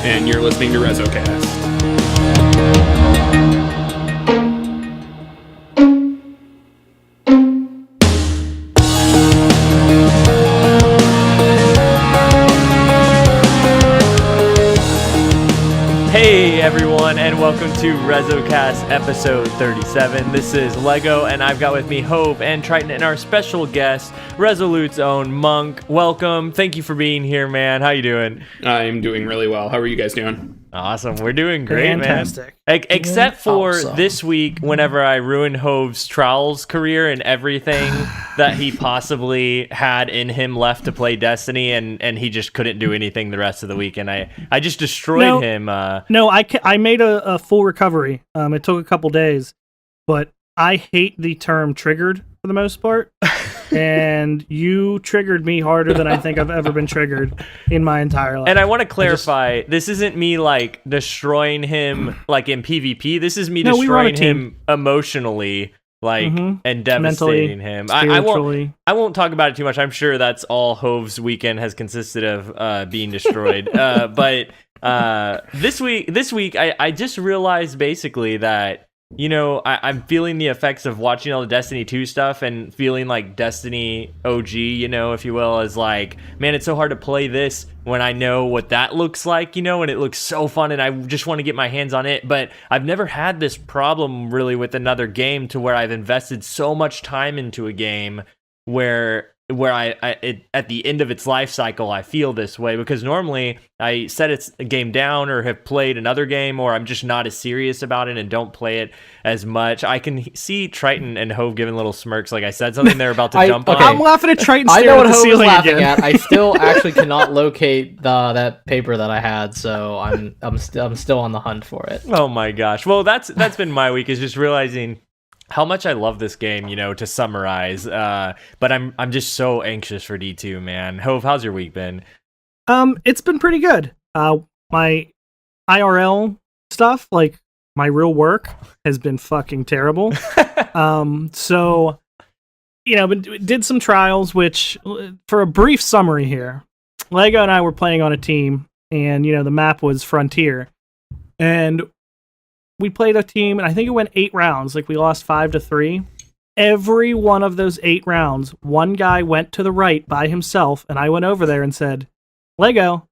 and you're listening to REZOcast. Hey everyone, and welcome to REZOcast episode 37. This is Lego, and I've got with me Hove and Triton and our special guest, Resolute's own Monk. Welcome. Thank you for being here, man. How you doing? I'm doing really well. How are you guys doing? Awesome. We're doing great, Fantastic. man. Except for this week, whenever I ruined Hove's Trials career and everything that he possibly had in him left to play Destiny, and he just couldn't do anything the rest of the week, and I just destroyed him. No, I made a full recovery. It took a couple days, but I hate the term triggered for the most part. And you triggered me harder than I think I've ever been triggered in my entire life. And I want to clarify, this isn't me like destroying him like in PvP. This is me destroying him emotionally, like and devastating him. I won't talk about it too much. I'm sure that's all Hove's weekend has consisted of being destroyed. But this week I just realized basically that, you know, I'm feeling the effects of watching all the Destiny 2 stuff and feeling like Destiny OG, you know, if you will, is like, man, it's so hard to play this when I know what that looks like, you know, and it looks so fun and I just want to get my hands on it. But I've never had this problem really with another game to where I've invested so much time into a game where at the end of its life cycle, I feel this way, because normally I set its game down or have played another game, or I'm just not as serious about it and don't play it as much. I can see Triton and Hove giving little smirks, like I said something they're about to jump on. I'm laughing at Triton. I know what Hove is laughing again. At. I still actually cannot locate that paper that I had, so I'm still on the hunt for it. Oh my gosh! Well, that's been my week, is just realizing how much I love this game, you know, to summarize. But I'm just so anxious for D2, man. Hove, how's your week been? It's been pretty good. My IRL stuff, like my real work, has been fucking terrible. So, you know, did some trials, which, for a brief summary here, Lego and I were playing on a team, and, you know, the map was Frontier. And we played a team, and I think it went 8 rounds. Like, we lost 5-3. Every one of those 8 rounds, one guy went to the right by himself, and I went over there and said, Lego,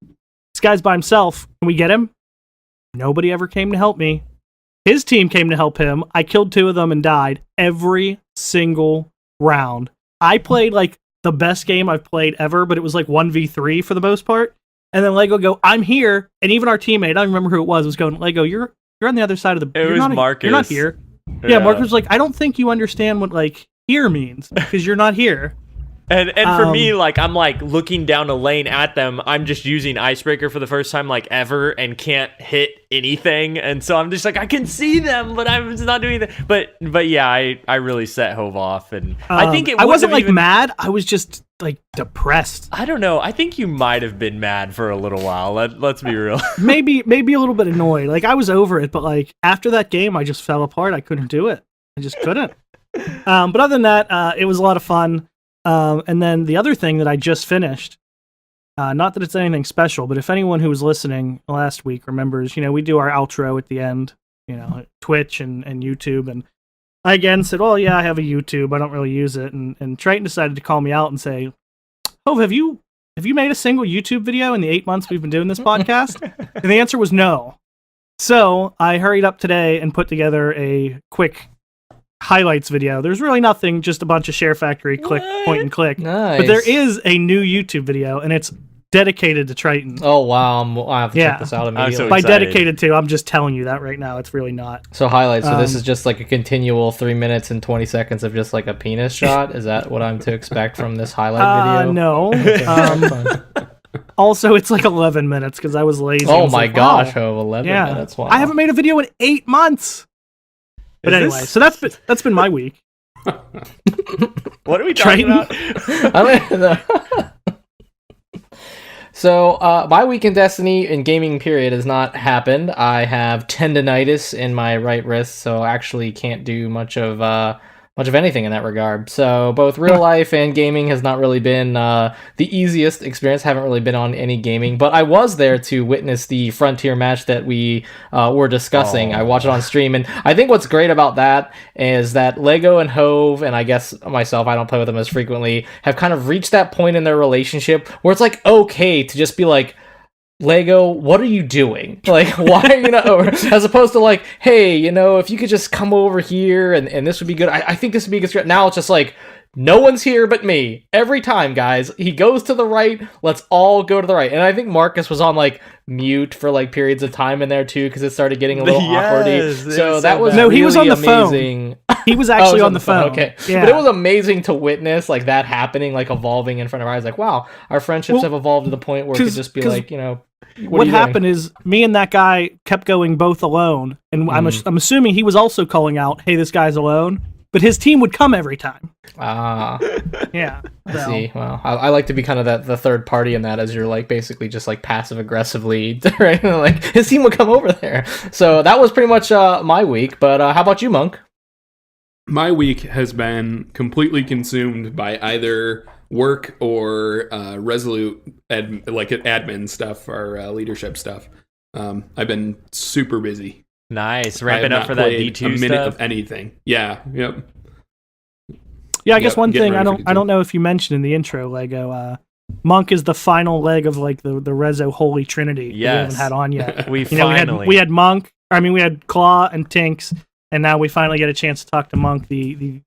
this guy's by himself. Can we get him? Nobody ever came to help me. His team came to help him. I killed 2 of them and died every single round. I played, like, the best game I've played ever, but it was, like, 1v3 for the most part. And then Lego go, I'm here. And even our teammate, I don't remember who it was going, Lego, you're on the other side of the... It was Marcus. You're not here. Yeah, Marcus was like, I don't think you understand what, like, here means, because you're not here. And for me, like, I'm, like, looking down a lane at them. I'm just using Icebreaker for the first time, like, ever, and can't hit anything. And so I'm just like, I can see them, but I'm just not doing that. But yeah, I really set Hove off. And I think I wasn't, like, mad. I was just, like, depressed. I don't know. I think you might have been mad for a little while. Let's be real. maybe a little bit annoyed. Like, I was over it, but, like, after that game, I just fell apart. I couldn't do it. I just couldn't. But other than that, it was a lot of fun. And then the other thing that I just finished, not that it's anything special, but if anyone who was listening last week remembers, you know, we do our outro at the end, you know, Twitch and YouTube. And I again said, oh, yeah, I have a YouTube. I don't really use it. And Triton decided to call me out and say, oh, have you made a single YouTube video in the 8 months we've been doing this podcast? And the answer was no. So I hurried up today and put together a quick highlights video. There's really nothing, just a bunch of Share Factory point and click. Nice. But there is a new YouTube video, and it's dedicated to Triton. Oh wow, I have to check this out immediately. So by dedicated to, I'm just telling you that right now. It's really not. So highlights. So this is just like a continual 3 minutes and 20 seconds of just like a penis shot. Is that what I'm to expect from this highlight video? No. Also, it's like 11 minutes because I was lazy. Oh my gosh, 11 minutes. Wow. I haven't made a video in 8 months. But anyway, so that's been my week. What are we talking about? So, my week in Destiny and gaming period has not happened. I have tendonitis in my right wrist, so I actually can't do much of much of anything in that regard. So both real life and gaming has not really been the easiest experience. Haven't really been on any gaming, but I was there to witness the Frontier match that we were discussing. I watched it on stream, and I think what's great about that is that Lego and Hove, and I guess myself, I don't play with them as frequently, have kind of reached that point in their relationship where it's like okay to just be like, Lego, what are you doing? Like, why, as opposed to like, hey, if you could just come over here and this would be good. I think this would be good. Now it's just like, no one's here but me. Every time, guys, he goes to the right, let's all go to the right. And I think Marcus was on like mute for like periods of time in there too, because it started getting a little awkwardy. So that was he was on the amazing. Phone. He was actually on the phone. Okay. Yeah. But it was amazing to witness like that happening, like evolving in front of our eyes. Like, wow, our friendships have evolved to the point where it could just be like, what happened is me and that guy kept going both alone. And I'm assuming he was also calling out, hey, this guy's alone. But his team would come every time. Yeah. I see. Well, I like to be kind of the third party in that, as you're like basically just like passive aggressively, right? Like his team would come over there. So that was pretty much my week. But how about you, Monk? My week has been completely consumed by either work or Resolute admin stuff or leadership stuff. I've been super busy. Nice, ramping up for that D2 a minute stuff. Of anything. Yeah. Yep. Yeah, I guess one thing I don't know if you mentioned in the intro, Lego. Monk is the final leg of like the Rezo Holy Trinity. Yes. We haven't had on yet. We finally we had Monk. I mean, we had Claw and Tinks, and now we finally get a chance to talk to Monk, the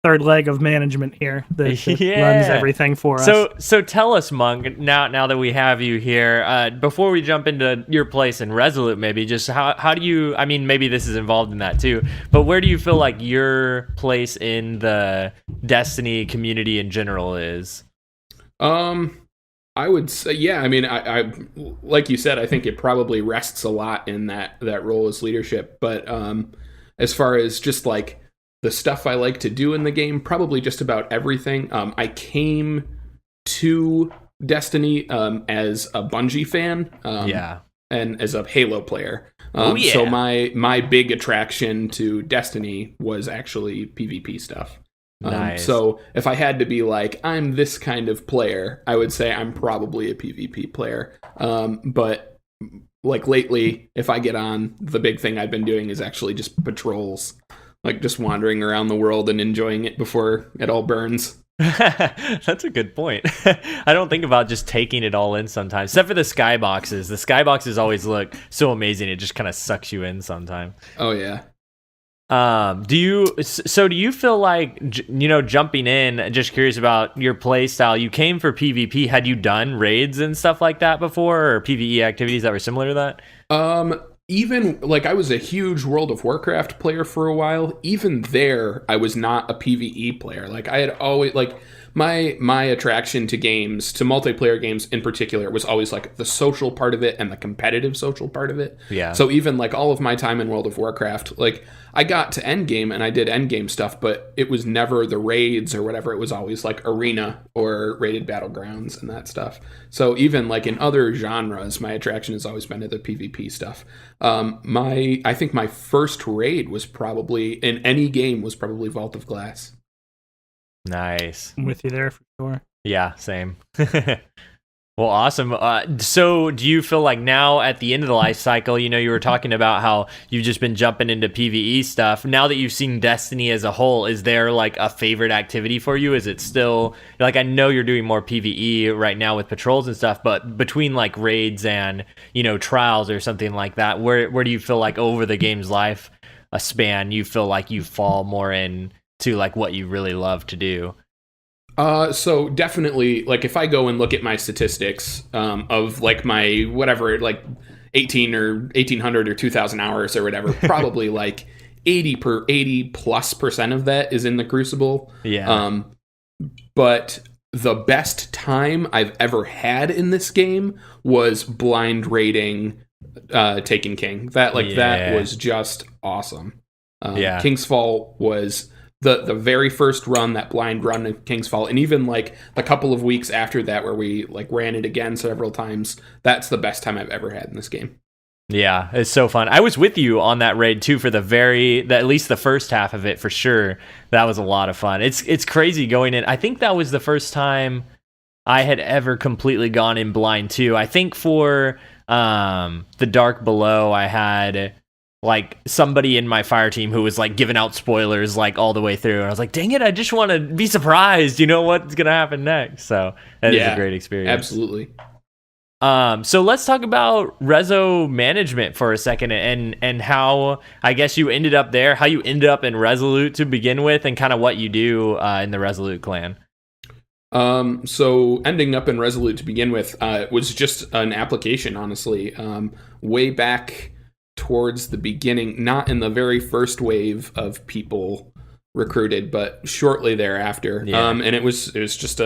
third leg of management here that runs everything for us. So tell us, Monk, now that we have you here, before we jump into your place in Resolute, maybe just how do you, I mean, maybe this is involved in that too, but where do you feel like your place in the Destiny community in general is? I would say, yeah, I mean, I like you said, I think it probably rests a lot in that role as leadership, but as far as just like the stuff I like to do in the game, probably just about everything. I came to Destiny as a Bungie fan, and as a Halo player. So my big attraction to Destiny was actually PvP stuff. Nice. So if I had to be like, I'm this kind of player, I would say I'm probably a PvP player. But like lately, if I get on, the big thing I've been doing is actually just patrols. Like just wandering around the world and enjoying it before it all burns. That's a good point. I don't think about just taking it all in sometimes, except for the skyboxes. The skyboxes always look so amazing. It just kind of sucks you in sometimes. Oh, yeah. Do you feel like, jumping in, just curious about your play style, you came for PvP. Had you done raids and stuff like that before, or PvE activities that were similar to that? Even like I was a huge World of Warcraft player for a while. Even there, I was not a PvE player. Like I had always like my attraction to games, to multiplayer games in particular, was always like the social part of it and the competitive social part of it. Yeah. So even like all of my time in World of Warcraft, like I got to endgame and I did endgame stuff, but it was never the raids or whatever. It was always like arena or raided battlegrounds and that stuff. So even like in other genres, my attraction has always been to the PvP stuff. I think my first raid was probably in any game was probably Vault of Glass. Nice. I'm with you there for sure. Yeah, same. Well, awesome. So do you feel like now at the end of the life cycle, you were talking about how you've just been jumping into PvE stuff. Now that you've seen Destiny as a whole, is there like a favorite activity for you? Is it still like, I know you're doing more PvE right now with patrols and stuff, but between like raids and, trials or something like that, where do you feel like over the game's life a span, you feel like you fall more into like what you really love to do? So definitely, like if I go and look at my statistics of like my whatever, like 1800 or 2000 hours or whatever, probably like 80% of that is in the Crucible. Yeah. But the best time I've ever had in this game was blind raiding Taken King. That was just awesome. King's Fall was the very first run, that blind run of King's Fall, and even like a couple of weeks after that where we like ran it again several times. That's the best time I've ever had in this game. Yeah, it's so fun. I was with you on that raid too for at least the first half of it for sure. That was a lot of fun. It's crazy going in. I think that was the first time I had ever completely gone in blind too. I think for the Dark Below, I had like somebody in my fire team who was like giving out spoilers like all the way through, and I was like, dang it, I just want to be surprised, what's gonna happen next. So that is a great experience. Absolutely. So let's talk about Rezo management for a second, and how I guess you ended up there, how you ended up in Resolute to begin with, and kind of what you do in the Resolute clan. So ending up in Resolute to begin with was just an application, honestly. Way back towards the beginning, not in the very first wave of people recruited, but shortly thereafter. Yeah. And it was just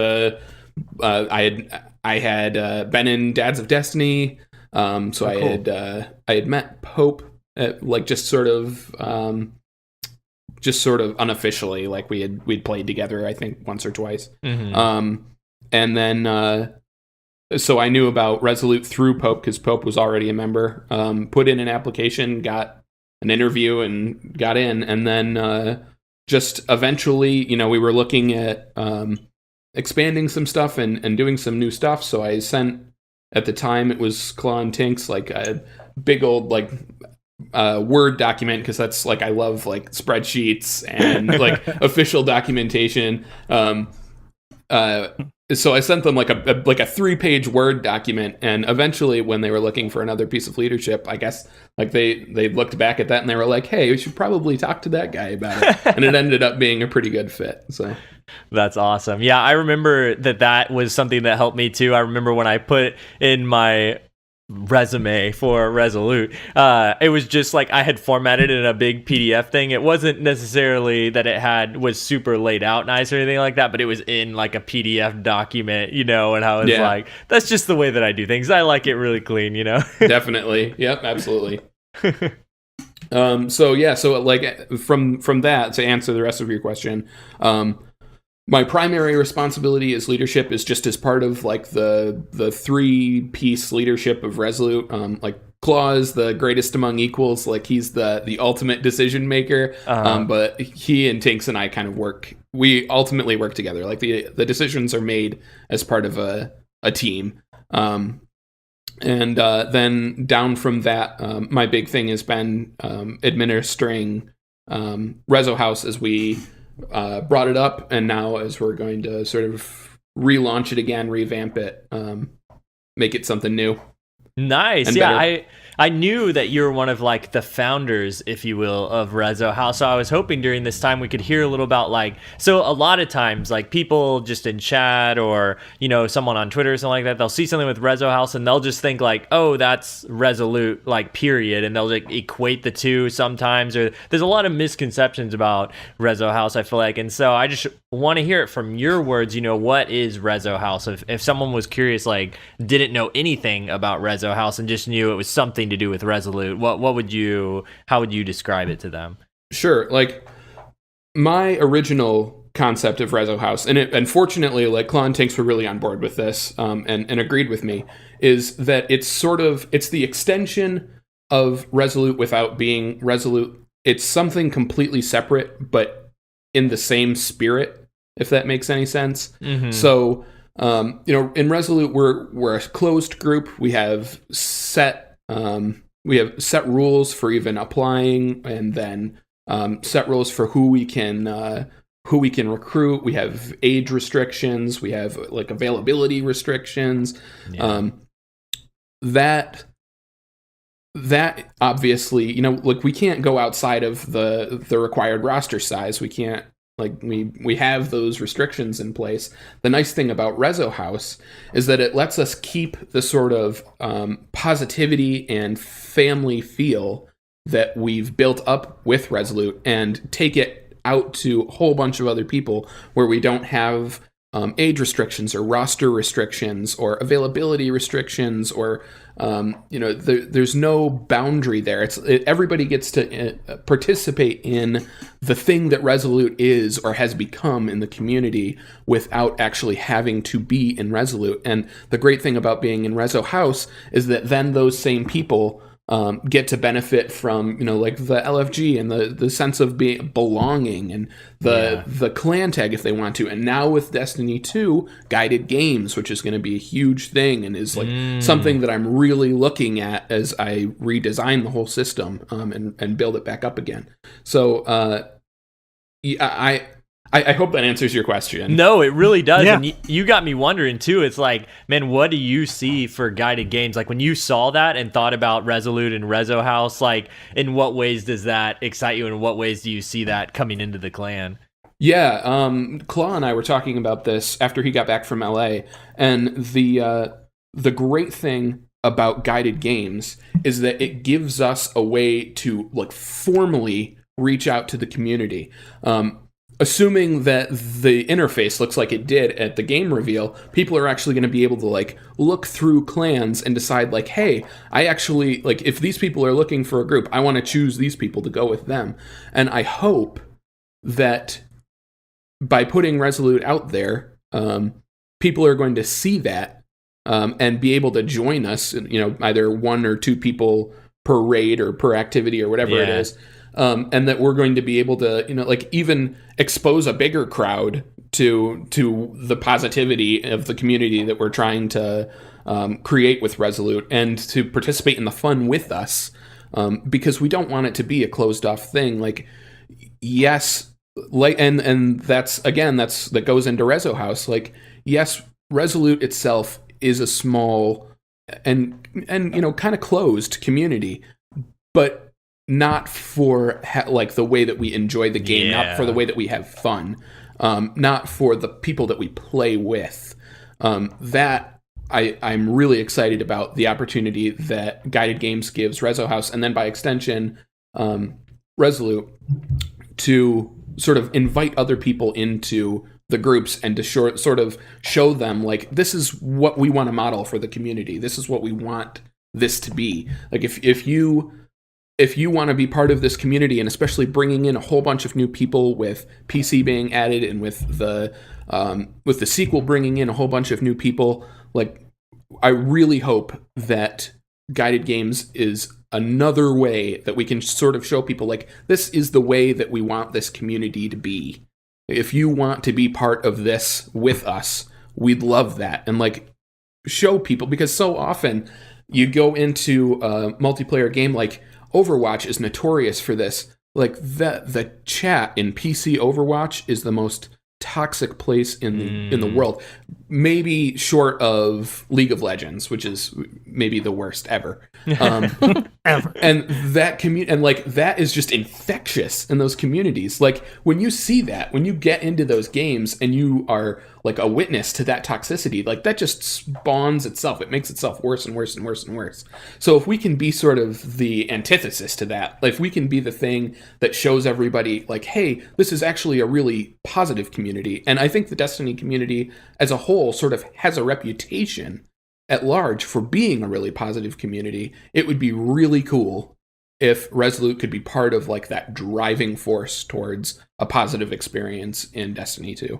I had been in Dads of Destiny, so cool. I had met Pope at, like just sort of unofficially, like we'd played together, I think once or twice. Mm-hmm. And then so I knew about Resolute through Pope because Pope was already a member. Put in an application, got an interview, and got in. And then just eventually, we were looking at expanding some stuff and doing some new stuff. So I sent, at the time, it was Claw and Tinks, like a big old like Word document, because that's like I love like spreadsheets and like official documentation. So I sent them like a 3-page Word document, and eventually when they were looking for another piece of leadership, I guess like they looked back at that and they were like, hey, we should probably talk to that guy about it. And it ended up being a pretty good fit. So that's awesome. Yeah, I remember that was something that helped me too. I remember when I put in my resume for Resolute, it was just like I had formatted it in a big PDF thing. It wasn't necessarily that was super laid out nice or anything like that, but it was in like a PDF document, and I was like, that's just the way that I do things. I like it really clean, Definitely. Yep, absolutely. So like from that, to answer the rest of your question, my primary responsibility as leadership is just as part of like the 3-piece leadership of Resolute. Like Claw is the greatest among equals, like he's the ultimate decision maker. But he and Tinks and I kind of we ultimately work together. Like the decisions are made as part of a team. And then down from that, my big thing has been administering REZOhouse as we brought it up, and now as we're going to sort of relaunch it again, revamp it, make it something new. Nice. Yeah, I knew that you were one of like the founders, if you will, of REZOhouse. So I was hoping during this time we could hear a little about so a lot of times like people just in chat or, someone on Twitter or something like that, they'll see something with REZOhouse and they'll just think like, oh, that's Resolute, like period. And they'll like equate the two sometimes, or there's a lot of misconceptions about REZOhouse, I feel like. And so I just want to hear it from your words, what is REZOhouse? If someone was curious, like didn't know anything about REZOhouse and just knew it was something to do with Resolute, how would you describe it to them? Sure. Like my original concept of REZOhouse, and fortunately like Claw and Tinks were really on board with this, and agreed with me, is that it's the extension of Resolute without being Resolute. It's something completely separate, but in the same spirit, if that makes any sense. Mm-hmm. So in Resolute, we're a closed group. We have set rules for even applying, and then set rules for who we can recruit. We have age restrictions. We have like availability restrictions. Yeah. That obviously, like we can't go outside of the required roster size. We can't. Like we have those restrictions in place. The nice thing about REZOhouse is that it lets us keep the sort of positivity and family feel that we've built up with Resolute and take it out to a whole bunch of other people where we don't have age restrictions or roster restrictions or availability restrictions or there's no boundary there. Everybody gets to participate in the thing that Resolute is or has become in the community without actually having to be in Resolute. And the great thing about being in REZOhouse is that then those same people get to benefit from, like the LFG and the sense of belonging and the clan tag if they want to. And now with Destiny 2, guided games, which is going to be a huge thing and is like something that I'm really looking at as I redesign the whole system and build it back up again. So I hope that answers your question. No, it really does. Yeah. And you got me wondering too. It's like, man, what do you see for guided games? Like when you saw that and thought about Resolute and REZOhouse, like in what ways does that excite you? And in what ways do you see that coming into the clan? Yeah, Claw and I were talking about this after he got back from LA, and the great thing about guided games is that it gives us a way to like formally reach out to the community. Assuming that the interface looks like it did at the game reveal, people are actually going to be able to like look through clans and decide like, hey, I actually like if these people are looking for a group, I want to choose these people to go with them. And I hope that by putting Resolute out there, people are going to see that and be able to join us, either 1 or 2 people per raid or per activity or whatever it is. And that we're going to be able to, even expose a bigger crowd to the positivity of the community that we're trying to create with Resolute and to participate in the fun with us, because we don't want it to be a closed off thing. Like, yes, and that goes into REZOhouse. Like, yes, Resolute itself is a small and kind of closed community, but not for like the way that we enjoy the game, not for the way that we have fun, not for the people that we play with. That I'm really excited about the opportunity that guided games gives REZOhouse, and then by extension, Resolute, to sort of invite other people into the groups and to sort of show them like, this is what we want to model for the community. This is what we want this to be. Like if you want to be part of this community, and especially bringing in a whole bunch of new people with PC being added and with the sequel bringing in a whole bunch of new people, like I really hope that guided games is another way that we can sort of show people like, this is the way that we want this community to be. If you want to be part of this with us, we'd love that. And like show people, because so often you go into a multiplayer game like Overwatch is notorious for this. Like the chat in PC Overwatch is the most toxic place in the world, maybe short of League of Legends, which is maybe the worst ever. Ever. And that and like that is just infectious in those communities. Like when you see that, when you get into those games and you are like a witness to that toxicity, like that just spawns itself. It makes itself worse and worse and worse and worse. So if we can be sort of the antithesis to that, like if we can be the thing that shows everybody like, hey, this is actually a really positive community. And I think the Destiny community as a whole sort of has a reputation at large for being a really positive community. It would be really cool if Resolute could be part of like that driving force towards a positive experience in Destiny 2.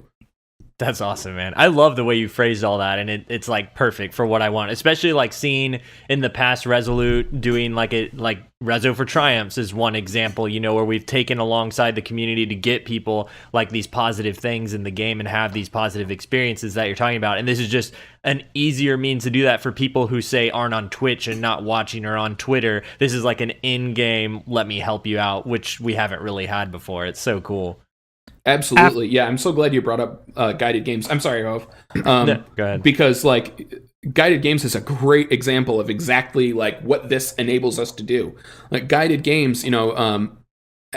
That's awesome, man. I love the way you phrased all that, and it's like perfect for what I want. Especially like seeing in the past Resolute doing like Rezo for Triumphs is one example, where we've taken alongside the community to get people like these positive things in the game and have these positive experiences that you're talking about. And this is just an easier means to do that for people who say aren't on Twitch and not watching or on Twitter. This is like an in-game, let me help you out, which we haven't really had before. It's so cool. Absolutely. Yeah, I'm so glad you brought up guided games. I'm sorry, Hov. No, go ahead. Because like guided games is a great example of exactly like what this enables us to do. Like guided games,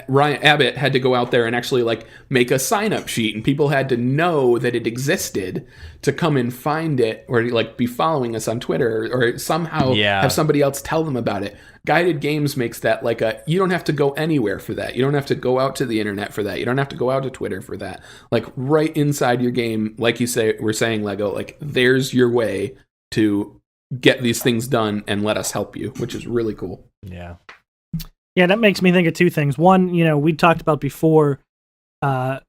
Ryan Abbott had to go out there and actually like make a sign-up sheet, and people had to know that it existed to come and find it, or like be following us on Twitter, or somehow have somebody else tell them about it. Guided games makes that like you don't have to go anywhere for that. You don't have to go out to the internet for that. You don't have to go out to Twitter for that. Like right inside your game, like you say, we're saying Lego, like there's your way to get these things done and let us help you, which is really cool. Yeah. Yeah, that makes me think of two things. One, we talked about before, and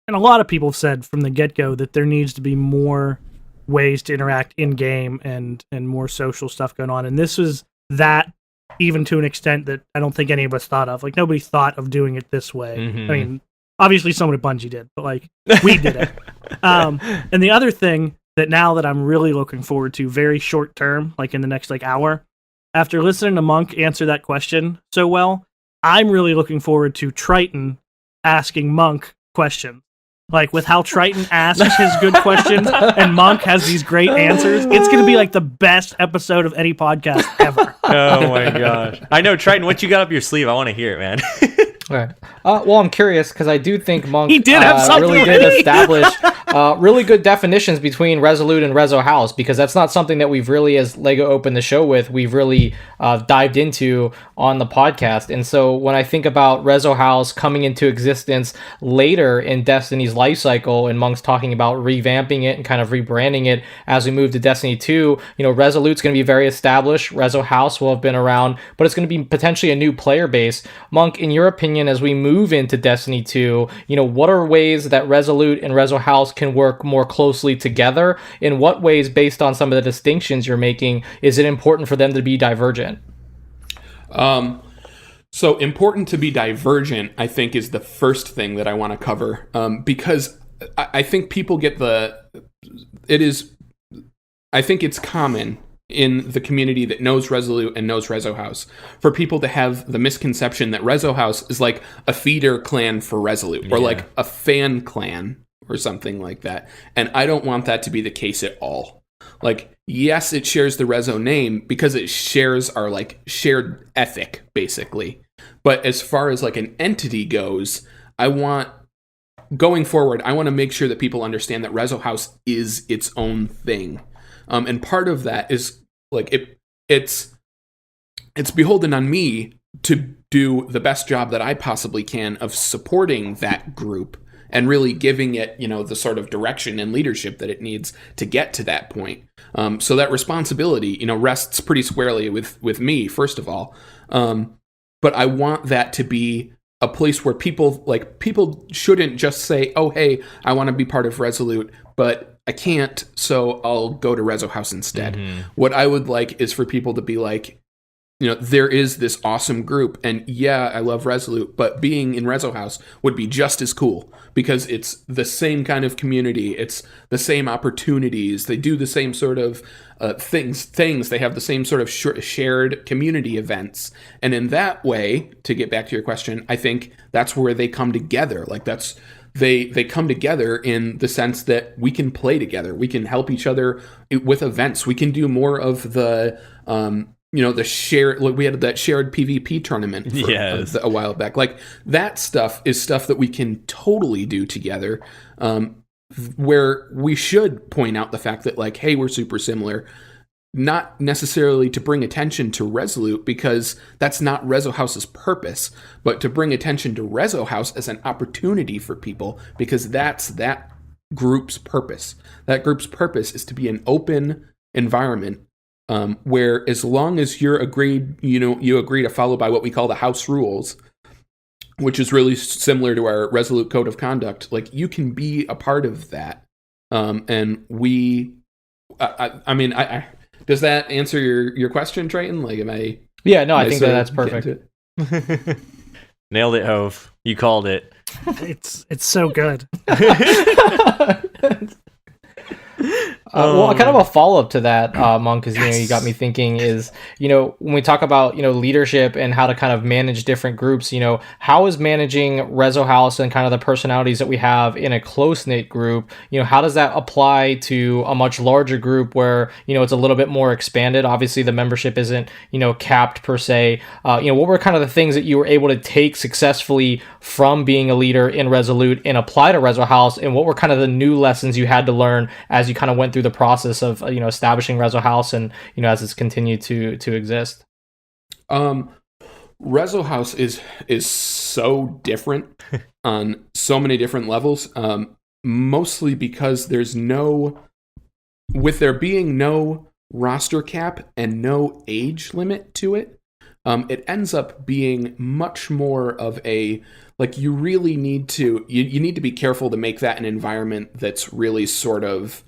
a lot of people have said from the get-go that there needs to be more ways to interact in-game and more social stuff going on. And this was that even to an extent that I don't think any of us thought of. Like, nobody thought of doing it this way. I mean, obviously someone at Bungie did, but like, we did it. And the other thing that now that I'm really looking forward to very short term, like in the next like hour, after listening to Monk answer that question so well, I'm really looking forward to Triton asking Monk questions. Like, with how Triton asks his good questions and Monk has these great answers, it's going to be like the best episode of any podcast ever. Oh my gosh. I know, Triton, what you got up your sleeve? I want to hear it, man. All right. Well, I'm curious because I do think Monk he did have something really did establish really good definitions between Resolute and REZOhouse, because that's not something that we've really, as Lego opened the show with, we've really dived into on the podcast. And so when I think about REZOhouse coming into existence later in Destiny's life cycle, and Monk's talking about revamping it and kind of rebranding it as we move to Destiny 2, Resolute's going to be very established. REZOhouse will have been around, but it's going to be potentially a new player base. Monk, in your opinion, as we move into Destiny 2, what are ways that Resolute and REZOhouse can work more closely together? In what ways, based on some of the distinctions you're making, is it important for them to be divergent? So important to be divergent, I think, is the first thing that I want to cover, because I think people get I think it's common in the community that knows Resolute and knows REZOhouse for people to have the misconception that REZOhouse is like a feeder clan for Resolute, or like a fan clan or something like that. And I don't want that to be the case at all. Like, yes, it shares the Rezo name because it shares our like shared ethic, basically. But as far as like an entity goes, going forward, I want to make sure that people understand that REZOhouse is its own thing. And part of that is like it's beholden on me to do the best job that I possibly can of supporting that group and really giving it, the sort of direction and leadership that it needs to get to that point. So that responsibility, rests pretty squarely with me, first of all. But I want that to be a place where people shouldn't just say, oh, hey, I want to be part of Resolute, but I can't, so I'll go to REZOhouse instead. What I would like is for people to be like, there is this awesome group, and yeah, I love Resolute, but being in REZOhouse would be just as cool, because it's the same kind of community, it's the same opportunities, they do the same sort of things, they have the same sort of shared community events, and in that way, to get back to your question, I think that's where they come together. Like, they come together in the sense that we can play together, we can help each other with events, we can do more of the the shared, like we had that shared PvP tournament a while back. Like, that stuff is stuff that we can totally do together, where we should point out the fact that, like, hey, we're super similar, not necessarily to bring attention to Resolute, because that's not REZOhouse's purpose, but to bring attention to REZOhouse as an opportunity for people, because that's that group's purpose. That group's purpose is to be an open environment, where as long as you agree to follow by what we call the house rules, which is really similar to our Resolute code of conduct, like, you can be a part of that. And we, I mean, does that answer your question, Triton? Like, am I? Yeah, no, I think that's perfect. Nailed it, Hove. You called it. It's so good. Well, kind of a follow-up to that, Monk, because you got me thinking is, when we talk about leadership and how to kind of manage different groups, how is managing REZOhouse and kind of the personalities that we have in a close-knit group, how does that apply to a much larger group where it's a little bit more expanded? Obviously, the membership isn't capped per se. What were kind of the things that you were able to take successfully from being a leader in Resolute and apply to REZOhouse, and what were kind of the new lessons you had to learn as you kind of went through the process of establishing REZOhouse and as it's continued to exist? REZOhouse is so different on so many different levels, mostly because with there being no roster cap and no age limit to it, it ends up being much more of a, like, you really need to you need to be careful to make that an environment that's really sort of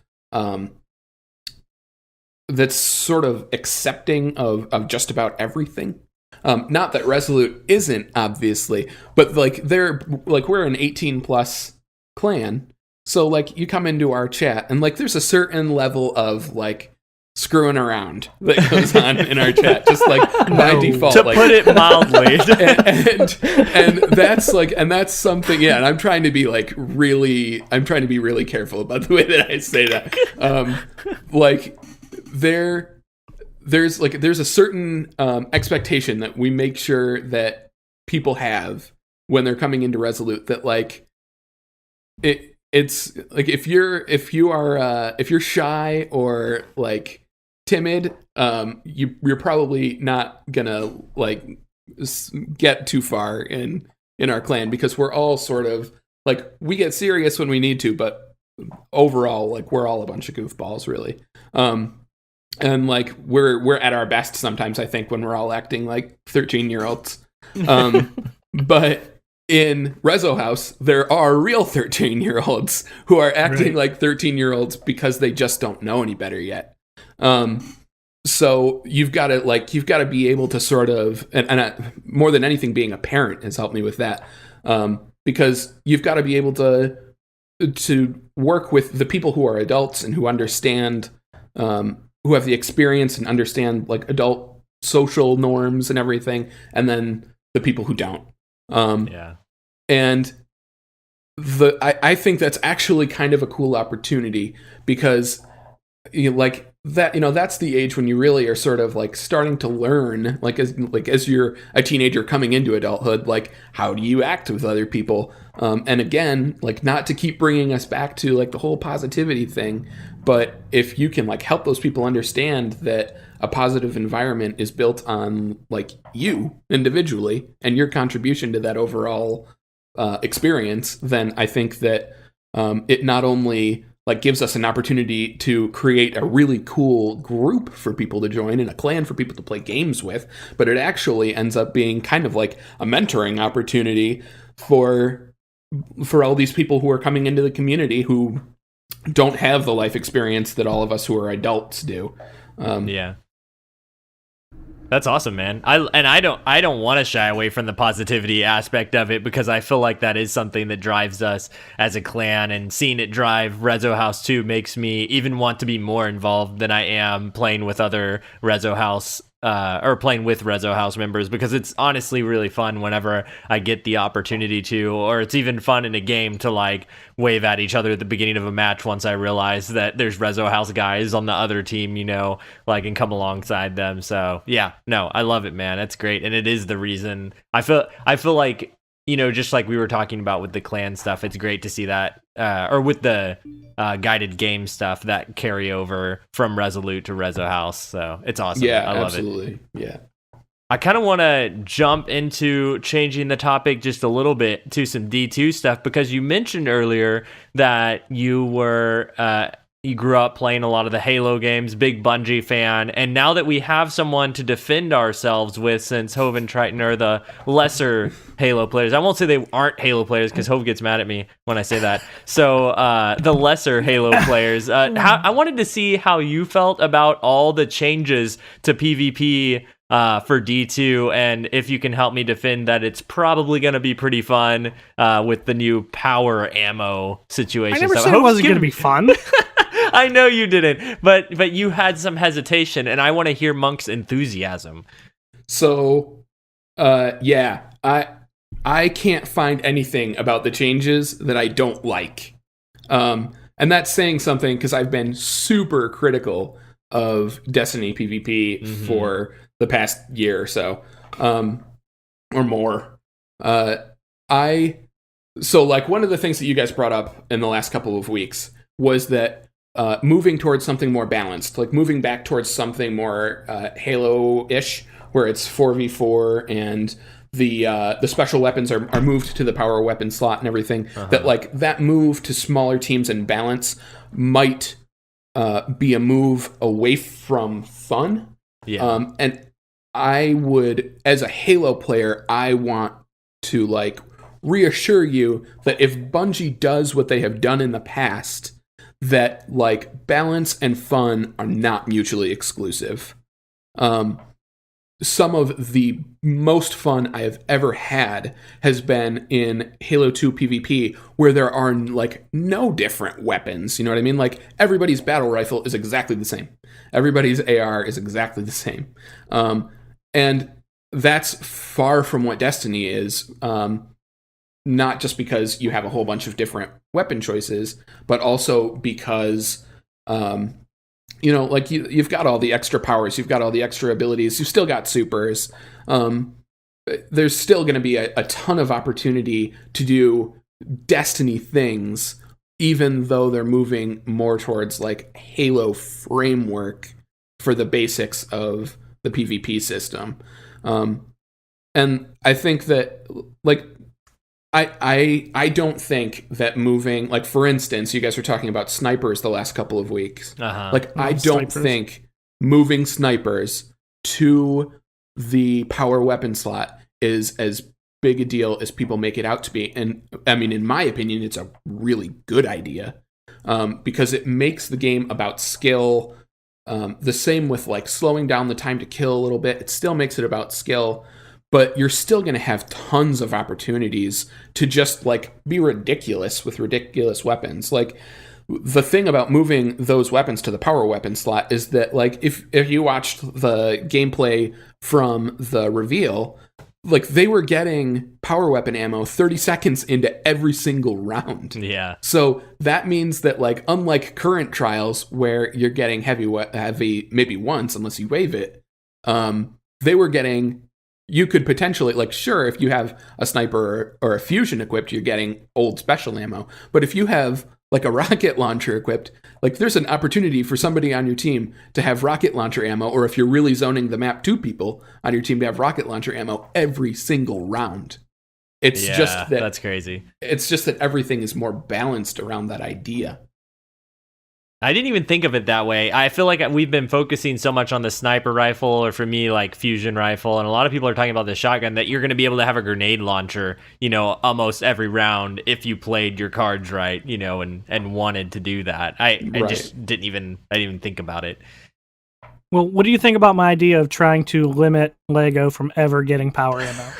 accepting of just about everything. Not that Resolute isn't, obviously, but like we're an 18 plus clan. So like you come into our chat and like there's a certain level of like screwing around that goes on in our chat, just like by default, to like, put it mildly. and that's something. Yeah, and I'm trying to be really careful about the way that I say that. Like there's a certain expectation that we make sure that people have when they're coming into Resolute, that like it's like if you're shy or like timid, you're probably not gonna like get too far in our clan, because we're all sort of like, we get serious when we need to, but overall like we're all a bunch of goofballs, really. And like we're at our best sometimes, I think, when we're all acting like 13-year-olds. But in REZOhouse, there are real 13-year-olds who are acting like 13-year-olds because they just don't know any better yet. So you've got to be able to sort of, and more than anything, being a parent has helped me with that, because you've got to be able to work with the people who are adults and who understand, who have the experience and understand like adult social norms and everything, and then the people who don't. And I think that's actually kind of a cool opportunity, because like that, that's the age when you really are sort of like starting to learn, as you're a teenager coming into adulthood, like how do you act with other people? And again, like, not to keep bringing us back to like the whole positivity thing, but if you can like help those people understand that a positive environment is built on like you individually and your contribution to that overall experience, then I think that it not only like gives us an opportunity to create a really cool group for people to join and a clan for people to play games with, but it actually ends up being kind of like a mentoring opportunity for all these people who are coming into the community who don't have the life experience that all of us who are adults do. That's awesome, man. I don't want to shy away from the positivity aspect of it, because I feel like that is something that drives us as a clan, and seeing it drive REZOhouse 2 makes me even want to be more involved than I am playing with other REZOhouse or playing with REZOhouse members, because it's honestly really fun whenever I get the opportunity to, or it's even fun in a game to like wave at each other at the beginning of a match once I realize that there's REZOhouse guys on the other team, like, and come alongside them. So yeah, no, I love it, man. That's great. And it is the reason I feel like, just like we were talking about with the clan stuff, it's great to see that, or with the guided game stuff, that carry over from Resolute to REZOhouse. So it's awesome. Yeah, I love absolutely. Yeah. I kind of want to jump into changing the topic just a little bit to some D2 stuff, because you mentioned earlier that you grew up playing a lot of the Halo games, big Bungie fan, and now that we have someone to defend ourselves with, since Hove and Triton are the lesser Halo players. I won't say they aren't Halo players, because Hove gets mad at me when I say that. So the lesser Halo players, I wanted to see how you felt about all the changes to PvP for D2, and if you can help me defend that it's probably going to be pretty fun with the new power ammo situation. I never said it wasn't going to be fun. I know you didn't, but you had some hesitation, and I want to hear Monk's enthusiasm. So, yeah, I can't find anything about the changes that I don't like. And that's saying something, because I've been super critical of Destiny PvP for the past year or so, or more. So like one of the things that you guys brought up in the last couple of weeks was that moving towards something more balanced, like moving back towards something more Halo-ish, where it's 4v4 and the special weapons are moved to the power weapon slot and everything. That like that move to smaller teams and balance might be a move away from fun. Yeah. And I would, as a Halo player, I want to like reassure you that if Bungie does what they have done in the past, that like balance and fun are not mutually exclusive. some of the most fun I have ever had has been in Halo 2 PvP, where there are like no different weapons. You know what I mean? Like everybody's battle rifle is exactly the same. Everybody's AR is exactly the same. And that's far from what Destiny is. Not just because you have a whole bunch of different weapon choices, but also because, you know, like you've got all the extra powers, you've got all the extra abilities, you've still got supers. There's still going to be a ton of opportunity to do Destiny things, even though they're moving more towards like Halo framework for the basics of the PvP system. And I think that, like, I don't think that moving, like, for instance, you guys were talking about snipers the last couple of weeks. Like, I don't think moving snipers to the power weapon slot is as big a deal as people make it out to be. And I mean, in my opinion, it's a really good idea, because it makes the game about skill. The same with like slowing down the time to kill a little bit. It still makes it about skill. But you're still going to have tons of opportunities to just like be ridiculous with ridiculous weapons. Like, the thing about moving those weapons to the power weapon slot is that, like, if you watched the gameplay from the reveal, like, they were getting power weapon ammo 30 seconds into every single round. Yeah. So that means that, like, unlike current Trials where you're getting heavy maybe once unless you wave it, they were getting. You could potentially, like, sure, if you have a sniper or a fusion equipped, you're getting old special ammo. But if you have, like, a rocket launcher equipped, like, there's an opportunity for somebody on your team to have rocket launcher ammo, or if you're really zoning the map, 2 people on your team to have rocket launcher ammo every single round. It's just that that's crazy. It's just that everything is more balanced around that idea. I didn't even think of it that way. I feel like we've been focusing so much on the sniper rifle, or for me, like fusion rifle, and a lot of people are talking about the shotgun, that you're going to be able to have a grenade launcher, you know, almost every round if you played your cards right, you know, and wanted to do that. I just didn't even think about it. Well, what do you think about my idea of trying to limit Lego from ever getting power ammo?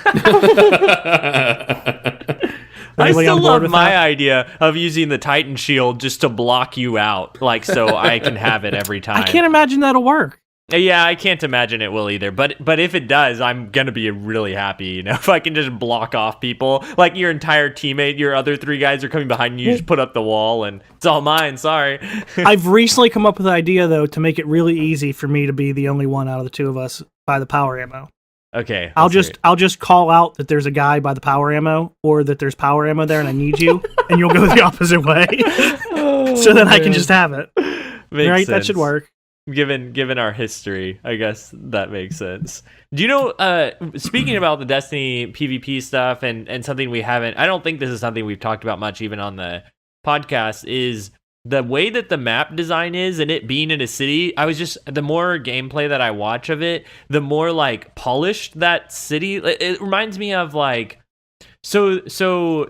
I still love my idea of using the Titan shield just to block you out, like, so I can have it every time. I can't imagine that'll work. Yeah, I can't imagine it will either. But if it does, I'm gonna be really happy, you know, if I can just block off people. Like, your entire teammate, your other 3 guys are coming behind you, just put up the wall and it's all mine, sorry. I've recently come up with an idea, though, to make it really easy for me to be the only one out of the 2 of us by the power ammo. Okay. I'll just call out that there's a guy by the power ammo, or that there's power ammo there and I need you, and you'll go the opposite way. So then I can just have it. Makes right? sense. That should work. Given our history, I guess that makes sense. Do you know, speaking about the Destiny PvP stuff and something we haven't, I don't think this is something we've talked about much even on the podcast, is the way that the map design is, and it being in a city. The more gameplay that I watch of it, the more like polished that city. It reminds me of like, so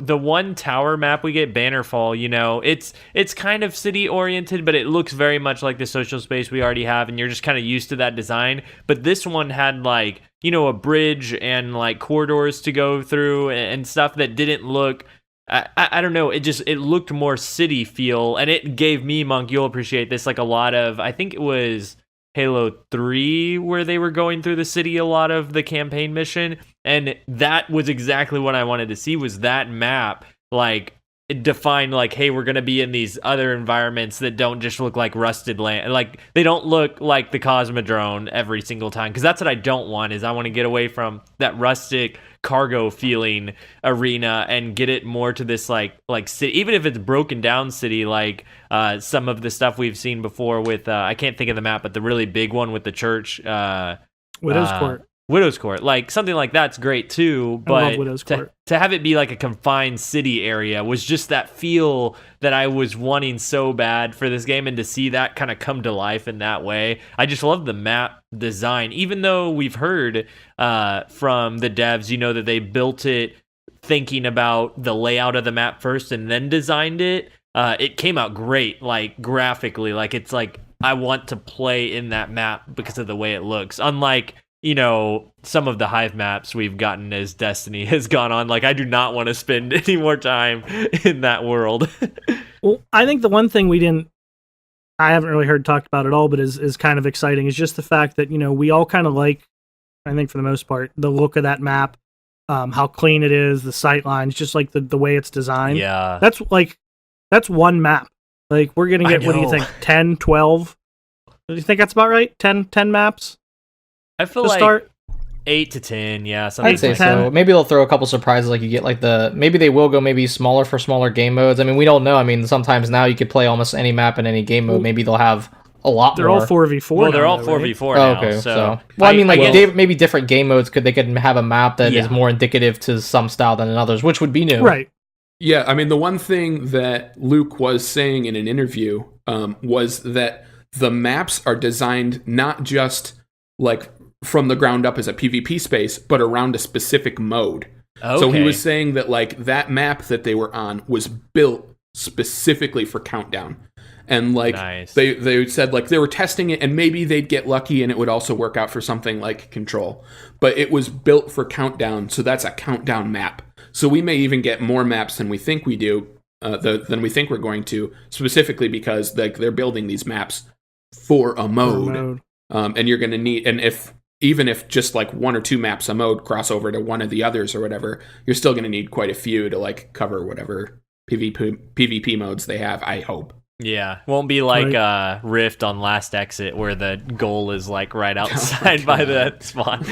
the one tower map we get, Bannerfall, you know, it's kind of city oriented, but it looks very much like the social space we already have, and you're just kind of used to that design. But this one had, like, you know, a bridge and like corridors to go through and stuff that didn't look, I don't know, it looked more city feel, and it gave me, Monk, you'll appreciate this, like a lot of, I think it was Halo 3 where they were going through the city a lot of the campaign mission, and that was exactly what I wanted to see, was that map, like, it defined, like, hey, we're gonna be in these other environments that don't just look like rusted land, like, they don't look like the Cosmodrome every single time, because that's what I don't want, is I want to get away from that rustic cargo feeling arena and get it more to this like city, even if it's broken down city, like some of the stuff we've seen before with I can't think of the map, but the really big one with the church, Widow's Court, like something like that's great too, but to have it be like a confined city area was just that feel that I was wanting so bad for this game, and to see that kind of come to life in that way, I just love the map design, even though we've heard from the devs, you know, that they built it thinking about the layout of the map first and then designed it. It came out great, like graphically, like it's like I want to play in that map because of the way it looks, unlike, some of the Hive maps we've gotten as Destiny has gone on. Like, I do not want to spend any more time in that world. Well, I think the one thing I haven't really heard talked about at all, but is kind of exciting, is just the fact that, we all kind of like, I think for the most part, the look of that map, how clean it is, the sight lines, just like the way it's designed. Yeah. That's one map. Like, we're going to get, what do you think, 10, 12? Do you think that's about right? 10 maps? I feel like start? 8 to 10, yeah. I'd say so. Maybe they'll throw a couple surprises, like you get like maybe they will go maybe smaller for smaller game modes. I mean, we don't know. I mean, sometimes now you could play almost any map in any game mode. Maybe they'll have a lot they're more. All 4v4. Well, they're all 4v4 now. Okay, so. Well, I mean, like maybe different game modes they could have a map that is more indicative to some style than others, which would be new. Right. Yeah, I mean, the one thing that Luke was saying in an interview was that the maps are designed not just like from the ground up as a PvP space, but around a specific mode. Okay. So he was saying that like that map that they were on was built specifically for Countdown. And like they said like they were testing it and maybe they'd get lucky and it would also work out for something like Control. But it was built for Countdown, so that's a Countdown map. So we may even get more maps than we think we do, than we think we're going to, specifically because like they're building these maps for a mode. And you're going to need, and even if just like one or two maps a mode cross over to one of the others or whatever, you're still going to need quite a few to like cover whatever PvP modes they have, I hope. Yeah, won't be like Rift on Last Exit where the goal is like right outside by the spawn.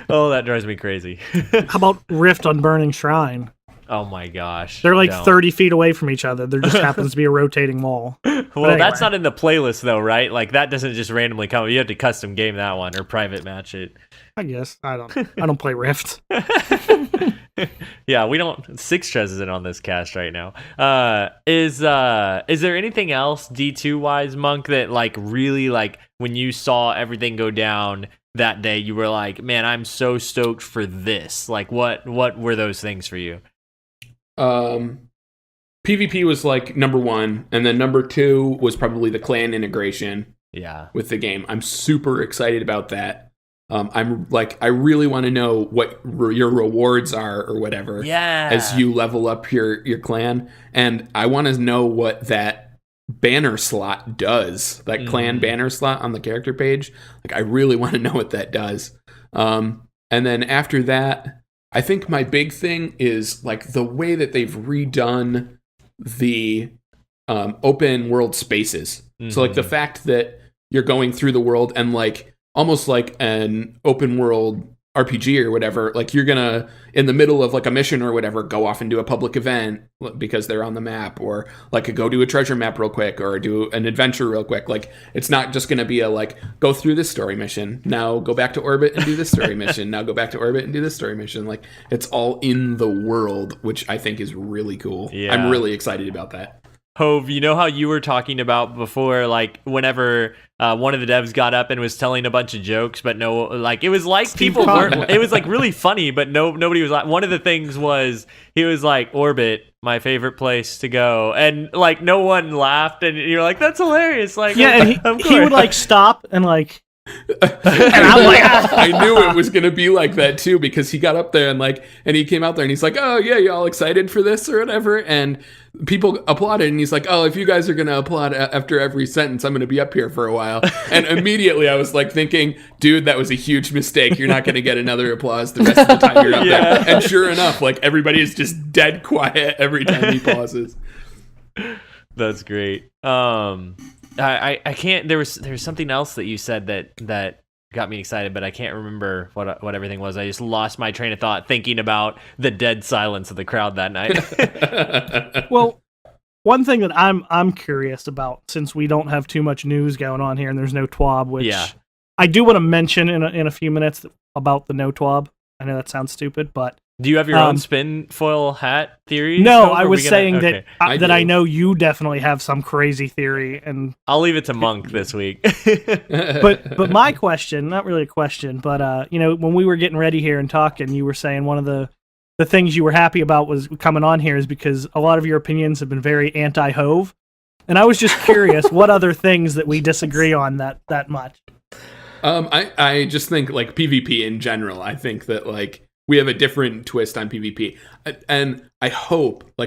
Oh, that drives me crazy. How about Rift on Burning Shrine? Oh my gosh. They're like 30 feet away from each other. There just happens to be a rotating wall. Well, anyway. That's not in the playlist though, right? Like that doesn't just randomly come. You have to custom game that one or private match it. I guess. I don't play Rift. Yeah, we don't. Six Trez isn't on this cast right now. Is there anything else D2 wise, Monk, that like really like when you saw everything go down that day, you were like, man, I'm so stoked for this. Like, what were those things for you? PvP was like number one, and then number two was probably the clan integration. Yeah, with the game, I'm super excited about that. I'm like, I really want to know what your rewards are or whatever. Yeah. As you level up your clan, and I want to know what that banner slot does. That clan banner slot on the character page. Like, I really want to know what that does. And then after that, I think my big thing is like the way that they've redone the open world spaces. Mm-hmm. So like the fact that you're going through the world and like almost like an open world RPG or whatever, like you're gonna in the middle of like a mission or whatever go off and do a public event because they're on the map, or like go do a treasure map real quick or do an adventure real quick. Like it's not just gonna be a like go through this story mission, now go back to orbit and do this story mission, now go back to orbit and do this story mission. Like it's all in the world, which I think is really cool. Yeah. I'm really excited about that. Hove, you know how you were talking about before, like whenever one of the devs got up and was telling a bunch of jokes, but no, like it was like people weren't. It was like really funny, but nobody was like. One of the things was he was like, "Orbit, my favorite place to go," and like no one laughed, and you're like, "That's hilarious!" Like, yeah, and he would like stop and like. And I'm like, I knew it was gonna be like that too, because he got up there and he came out there and he's like, "Oh yeah, you all excited for this or whatever?" And people applauded, and he's like, "Oh, if you guys are gonna applaud after every sentence, I'm gonna be up here for a while." And immediately I was like thinking, dude, that was a huge mistake. You're not gonna get another applause the rest of the time you're up there. And sure enough, like everybody is just dead quiet every time he pauses. That's great. I can't. There was something else that you said that got me excited, but I can't remember what everything was. I just lost my train of thought thinking about the dead silence of the crowd that night. Well, one thing that I'm curious about, since we don't have too much news going on here and there's no TWAB, which I do want to mention in a few minutes about the no TWAB. I know that sounds stupid, but do you have your own spin foil hat thery? No, I was saying that I know you definitely have some crazy theory, and I'll leave it to Monk this week. but my question, not really a question, but when we were getting ready here and talking, you were saying one of the things you were happy about was coming on here is because a lot of your opinions have been very anti-Hove, and I was just curious what other things that we disagree on that much. I just think like PvP in general. I think that like we have a different twist on PvP, and I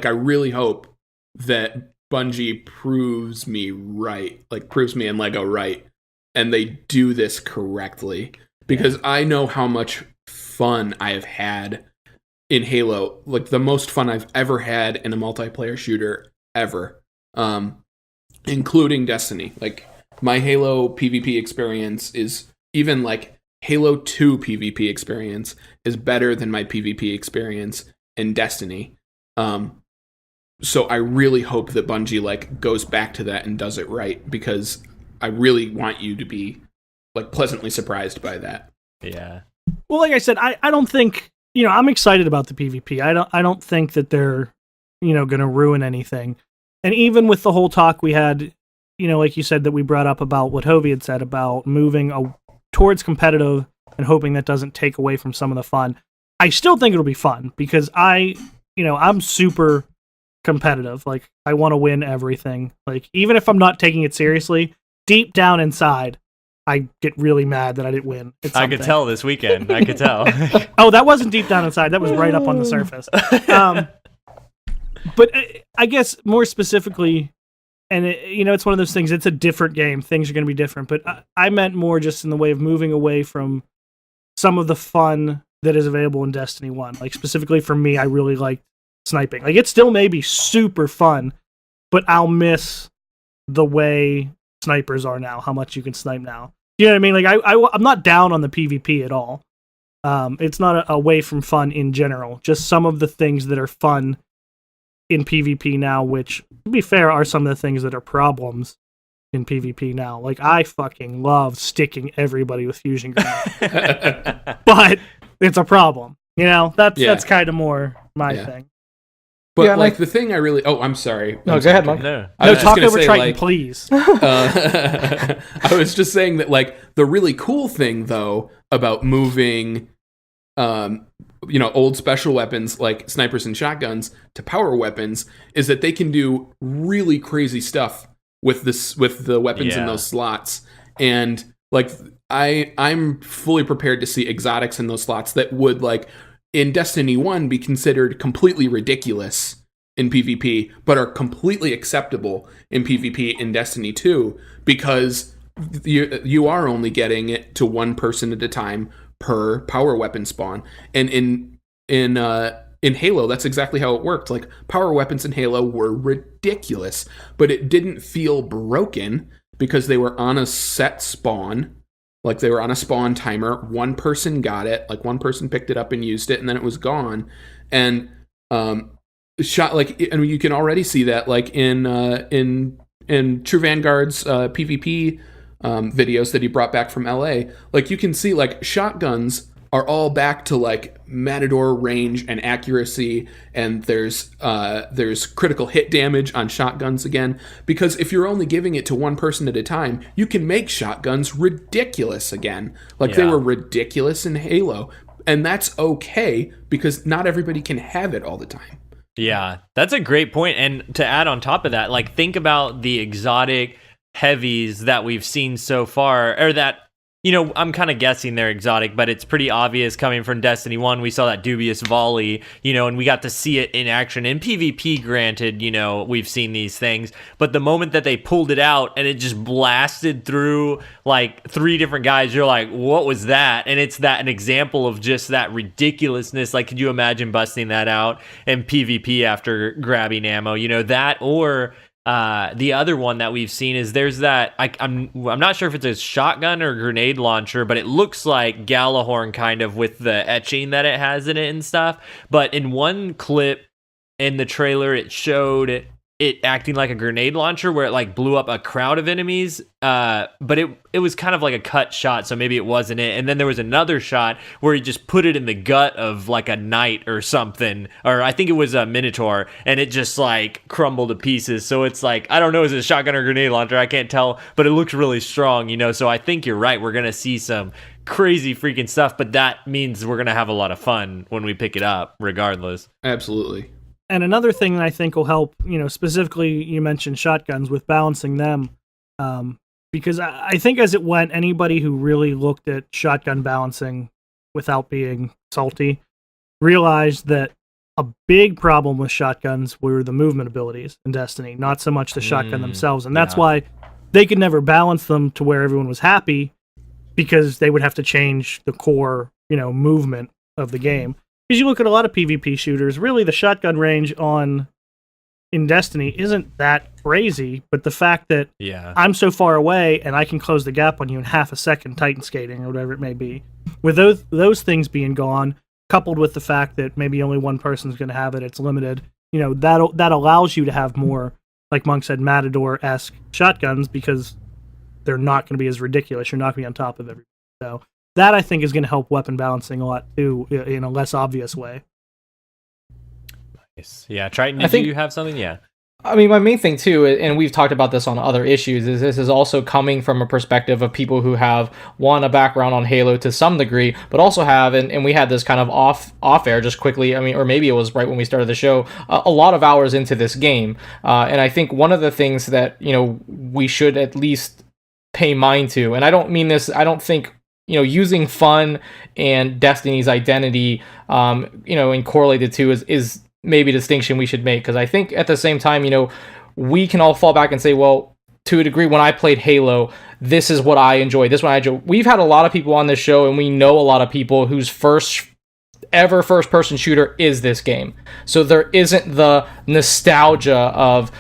really hope that Bungie proves me and Lego right, and they do this correctly, because I know how much fun I have had in Halo, like the most fun I've ever had in a multiplayer shooter ever, including Destiny. Like my Halo PvP experience is even like Halo 2 PvP experience is better than my PvP experience in Destiny. So I really hope that Bungie like goes back to that and does it right, because I really want you to be like pleasantly surprised by that. Yeah. Well, like I said, I don't think, I'm excited about the PvP. I don't think that they're, going to ruin anything. And even with the whole talk we had, like you said, that we brought up about what Hovey had said about moving towards competitive and hoping that doesn't take away from some of the fun. I still think it'll be fun, because I'm super competitive. Like, I want to win everything. Like, even if I'm not taking it seriously, deep down inside, I get really mad that I didn't win. I could tell this weekend. I could tell. Oh, that wasn't deep down inside. That was right up on the surface. But I guess more specifically, and it's one of those things, it's a different game. Things are going to be different. But I meant more just in the way of moving away from some of the fun that is available in Destiny 1. Like, specifically for me, I really like sniping. Like, it still may be super fun, but I'll miss the way snipers are now, how much you can snipe now. You know what I mean? Like, I'm not down on the PvP at all. It's not away from fun in general. Just some of the things that are fun in PvP now, which, to be fair, are some of the things that are problems in PvP now. Like, I fucking love sticking everybody with fusion grenades. But it's a problem. That's kind of more my thing. But the thing I really... Oh, I'm sorry. No, go ahead, Mike. No, talk over Triton, please. I was just saying that, like, the really cool thing, though, about moving, old special weapons like snipers and shotguns to power weapons is that they can do really crazy stuff with the weapons in those slots. And, like, I'm fully prepared to see exotics in those slots that would, like, in Destiny 1 be considered completely ridiculous in PvP, but are completely acceptable in PvP in Destiny 2, because you are only getting it to one person at a time per power weapon spawn. And in Halo, that's exactly how it worked. Like, power weapons in Halo were ridiculous, but it didn't feel broken because they were on a set spawn. Like, they were on a spawn timer. One person got it. Like, one person picked it up and used it, and then it was gone. And shot, like, and you can already see that, like, in True Vanguard's PvP videos that he brought back from LA. Like, you can see, like, shotguns are all back to, like, Matador range and accuracy, and there's critical hit damage on shotguns again, because if you're only giving it to one person at a time, you can make shotguns ridiculous again. Like, they were ridiculous in Halo, and that's okay, because not everybody can have it all the time. Yeah, that's a great point. And to add on top of that, like, think about the exotic heavies that we've seen so far, or that, I'm kind of guessing they're exotic, but it's pretty obvious coming from Destiny 1. We saw that dubious volley, and we got to see it in action. In PvP, granted, we've seen these things, but the moment that they pulled it out and it just blasted through like 3 different guys, you're like, what was that? And it's an example of just that ridiculousness. Like, could you imagine busting that out in PvP after grabbing ammo? That, or the other one that we've seen is there's that, I'm not sure if it's a shotgun or grenade launcher, but it looks like Galahorn kind of with the etching that it has in it and stuff. But in one clip in the trailer, it showed it acting like a grenade launcher where it like blew up a crowd of enemies. But it was kind of like a cut shot, so maybe it wasn't it. And then there was another shot where he just put it in the gut of like a knight or something, or I think it was a minotaur, and it just like crumbled to pieces. So it's like, I don't know, is it a shotgun or grenade launcher? I can't tell, but it looks really strong, So I think you're right. We're gonna see some crazy freaking stuff, but that means we're gonna have a lot of fun when we pick it up, regardless. Absolutely. And another thing that I think will help, specifically you mentioned shotguns, with balancing them. because I think as it went, anybody who really looked at shotgun balancing without being salty realized that a big problem with shotguns were the movement abilities in Destiny, not so much the shotgun themselves. And that's why they could never balance them to where everyone was happy, because they would have to change the core, movement of the game. Because you look at a lot of PvP shooters, really the shotgun range in Destiny isn't that crazy, but the fact that I'm so far away and I can close the gap on you in half a second, Titan skating or whatever it may be, with those things being gone, coupled with the fact that maybe only one person's going to have it, it's limited, that allows you to have more, like Monk said, Matador-esque shotguns, because they're not going to be as ridiculous. You're not going to be on top of everything. So that, I think, is going to help weapon balancing a lot, too, in a less obvious way. Nice. Yeah, Triton, did you have something? Yeah. I mean, my main thing, too, and we've talked about this on other issues, is this is also coming from a perspective of people who have, a background on Halo to some degree, but also have, and we had this kind of off air just quickly, I mean, or maybe it was right when we started the show, a lot of hours into this game. And I think one of the things that, we should at least pay mind to, and I don't mean this, I don't think, using fun and Destiny's identity, and correlated to is maybe a distinction we should make, because I think at the same time, we can all fall back and say, well, to a degree, when I played Halo, this is what I enjoy. This one I enjoy. We've had a lot of people on this show, and we know a lot of people whose first person shooter is this game. So there isn't the nostalgia of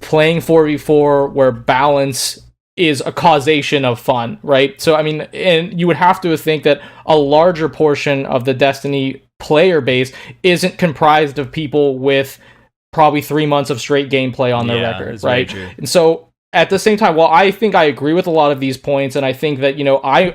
playing 4v4 where balance is a causation of fun, right? So, I mean, and you would have to think that a larger portion of the Destiny player base isn't comprised of people with probably 3 months of straight gameplay on their record, right? And so at the same time, while I think I agree with a lot of these points, and I think that,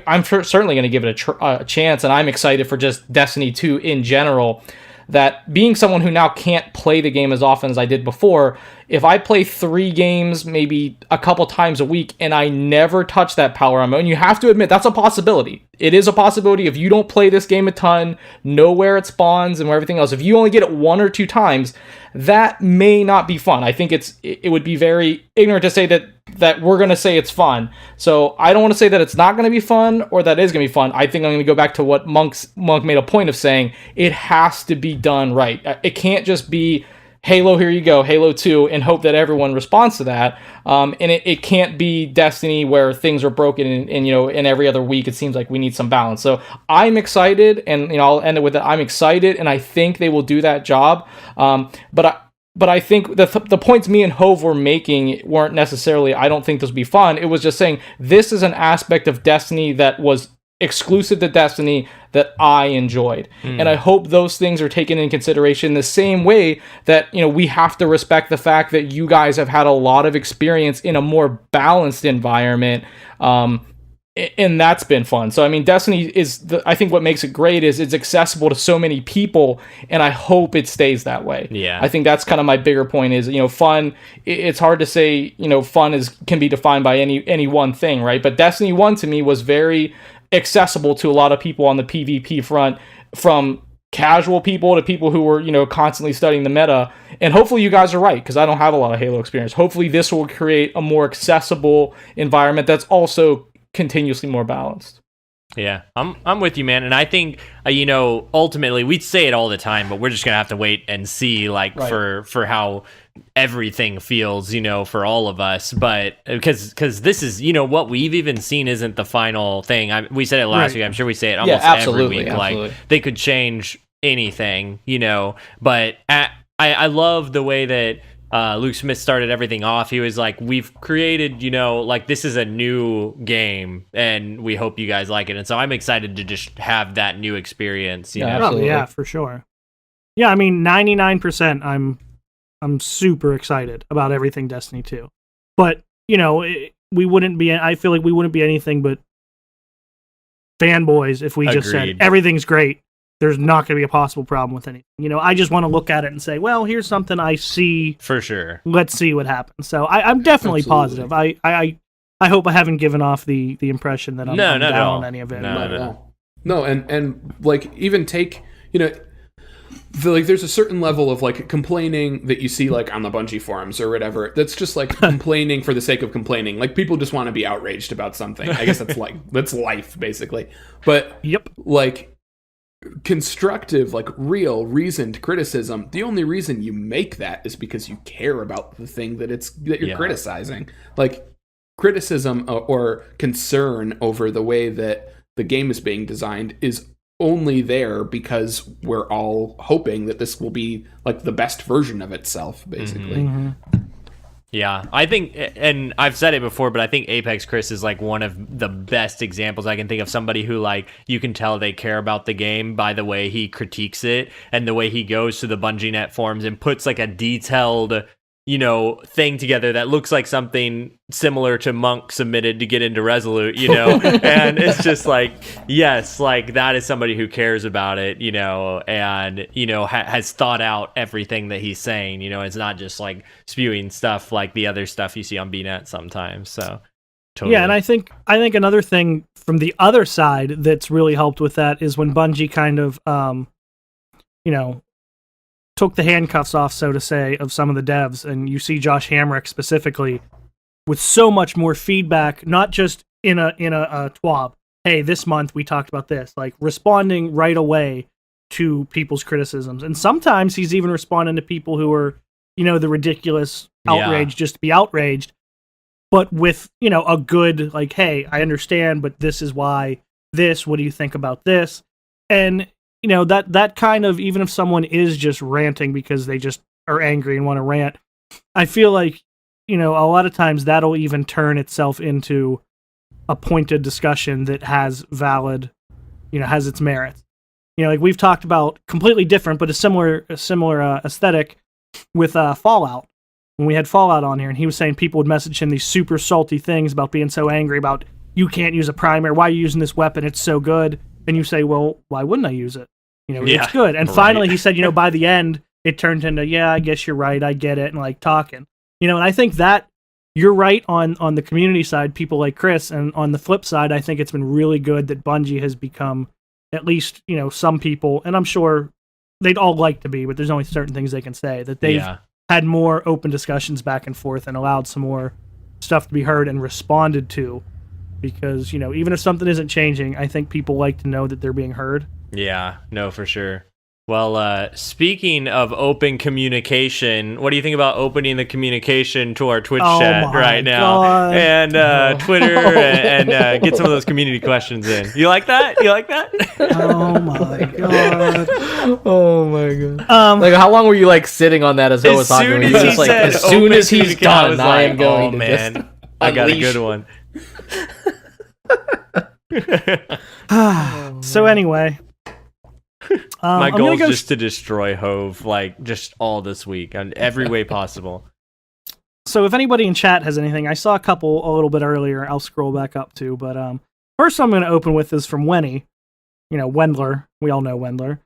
I'm certainly going to give it a chance, and I'm excited for just Destiny 2 in general, that being someone who now can't play the game as often as I did before, if I play 3 games maybe a couple times a week and I never touch that power ammo, and you have to admit that's a possibility. It is a possibility if you don't play this game a ton, know where it spawns and where everything else. If you only get it 1 or 2 times, that may not be fun. I think it would be very ignorant to say that we're going to say it's fun. So I don't want to say that it's not going to be fun or that is going to be fun. I think I'm going to go back to what Monk made a point of saying. It has to be done right. It can't just be Halo, here you go, Halo 2, and hope that everyone responds to that. And it can't be Destiny where things are broken and every other week it seems like we need some balance. So I'm excited, and I'll end it with that. I'm excited, and I think they will do that job. But I think the points me and Hove were making weren't necessarily, I don't think this would be fun. It was just saying this is an aspect of Destiny that was exclusive to Destiny that I enjoyed. And I hope those things are taken into consideration the same way that, we have to respect the fact that you guys have had a lot of experience in a more balanced environment. And that's been fun. So, I mean, Destiny is, I think what makes it great is it's accessible to so many people, and I hope it stays that way. Yeah. I think that's kind of my bigger point is, fun, it's hard to say, fun can be defined by any one thing, right? But Destiny 1 to me was very accessible to a lot of people on the PvP front, from casual people to people who were, constantly studying the meta. And hopefully you guys are right, because I don't have a lot of Halo experience. Hopefully this will create a more accessible environment that's also continuously more balanced. Yeah, I'm with you, man. And I think, ultimately, we say it all the time, but we're just going to have to wait and see, right. for how everything feels, for all of us. But because this is, what we've even seen isn't the final thing. We said it last week. I'm sure we say it almost every week. Like, they could change anything, But I love the way that Luke Smith started everything off. He was like, we've created, this is a new game, and we hope you guys like it. And so I'm excited to just have that new experience. Yeah, for sure. Yeah, I mean, 99%. I'm super excited about everything Destiny 2. But we wouldn't be. I feel like we wouldn't be anything but fanboys if we just said everything's great. There's not going to be a possible problem with anything. I just want to look at it and say, well, here's something I see. For sure. Let's see what happens. So I'm definitely positive. I hope I haven't given off the impression that I'm down on any of it. No, and like, even take, there's a certain level of like complaining that you see like on the Bungie forums or whatever. That's just like complaining for the sake of complaining. Like people just want to be outraged about something. I guess that's life basically. But like constructive, like real reasoned criticism, the only reason you make that is because you care about the thing that you're criticizing. Like criticism or concern over the way that the game is being designed is only there because we're all hoping that this will be like the best version of itself, basically. Mm-hmm. Yeah, I think, and I've said it before, but I think Apex Chris is like one of the best examples I can think of. Somebody who like you can tell they care about the game by the way he critiques it and the way he goes to the Bungie Net forums and puts like a detailed, thing together that looks like something similar to Monk submitted to get into Resolute, and it's just like, yes, like that is somebody who cares about it, and, has thought out everything that he's saying, it's not just like spewing stuff like the other stuff you see on BNet sometimes. So totally. Yeah. And I think another thing from the other side that's really helped with that is when Bungie kind of, took the handcuffs off, so to say, of some of the devs, and you see Josh Hamrick specifically with so much more feedback, not just in a TWAB. Hey, this month we talked about this, like responding right away to people's criticisms, and sometimes he's even responding to people who are, the ridiculous outrage just to be outraged, but with a good like, hey, I understand, but this is why this. What do you think about this? And that kind of, even if someone is just ranting because they just are angry and want to rant, I feel like, a lot of times that'll even turn itself into a pointed discussion that has valid, has its merits. Like we've talked about completely different, but a similar aesthetic with Fallout. When we had Fallout on here, and he was saying people would message him these super salty things about being so angry about, you can't use a primary, why are you using this weapon, it's so good. And you say, well, why wouldn't I use it? It's good. And finally he said, by the end, it turned into, yeah, I guess you're right, I get it, and like talking. And I think that you're right on the community side, people like Chris, and on the flip side, I think it's been really good that Bungie has become, at least, some people, and I'm sure they'd all like to be, but there's only certain things they can say, that they've had more open discussions back and forth and allowed some more stuff to be heard and responded to. Because, even if something isn't changing, I think people like to know that they're being heard. Yeah, no, for sure. Well, speaking of open communication, what do you think about opening the communication to our Twitch chat right now? And Twitter and get some of those community questions in. You like that? Oh my god. Oh my god. Like, how long were you like sitting on that as I was talking? As soon as he's done, I am going to man, I got a good one. So anyway, my goal is just to destroy Hove, like just all this week in every way possible. So if anybody in chat has anything, I saw a couple a little bit earlier. I'll scroll back up to, but first I'm going to open with is from Wenny, Wendler. We all know Wendler.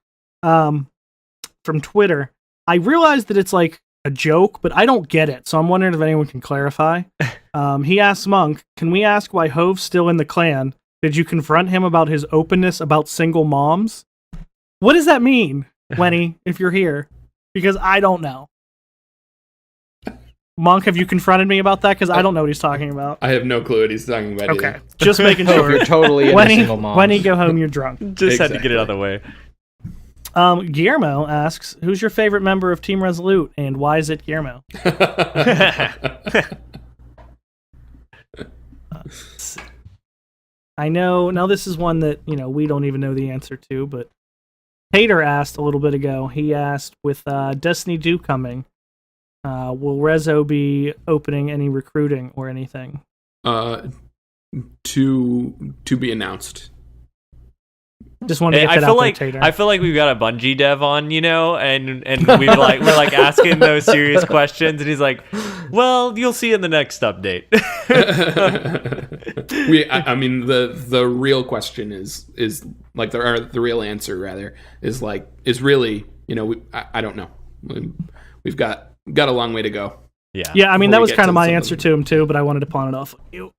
From Twitter. I realized that it's like a joke, but I don't get it. So I'm wondering if anyone can clarify. He asks Monk, can we ask why Hove's still in the clan? Did you confront him about his openness about single moms? What does that mean, Wenny, if you're here? Because I don't know. Monk, have you confronted me about that? Because I don't know what he's talking about. I have no clue what he's talking about. Okay, just making sure. You're totally into single moms. Wenny, go home, you're drunk. Just had to get it out of the way. Guillermo asks, who's your favorite member of Team Resolute, and why is it Guillermo? I know, now this is one that, we don't even know the answer to, but Hater asked a little bit ago, he asked, with Destiny 2 coming, will Rezo be opening any recruiting or anything? To be announced. Just wanted to get that out there, Tater. I feel like we've got a Bungie dev on, and we're like asking those serious questions, and he's like, "Well, you'll see in the next update." I mean, the real question is like the real answer rather is really, I don't know. We've got a long way to go. Yeah. I mean, that was kind of my answer to him too, but I wanted to pawn it off on you.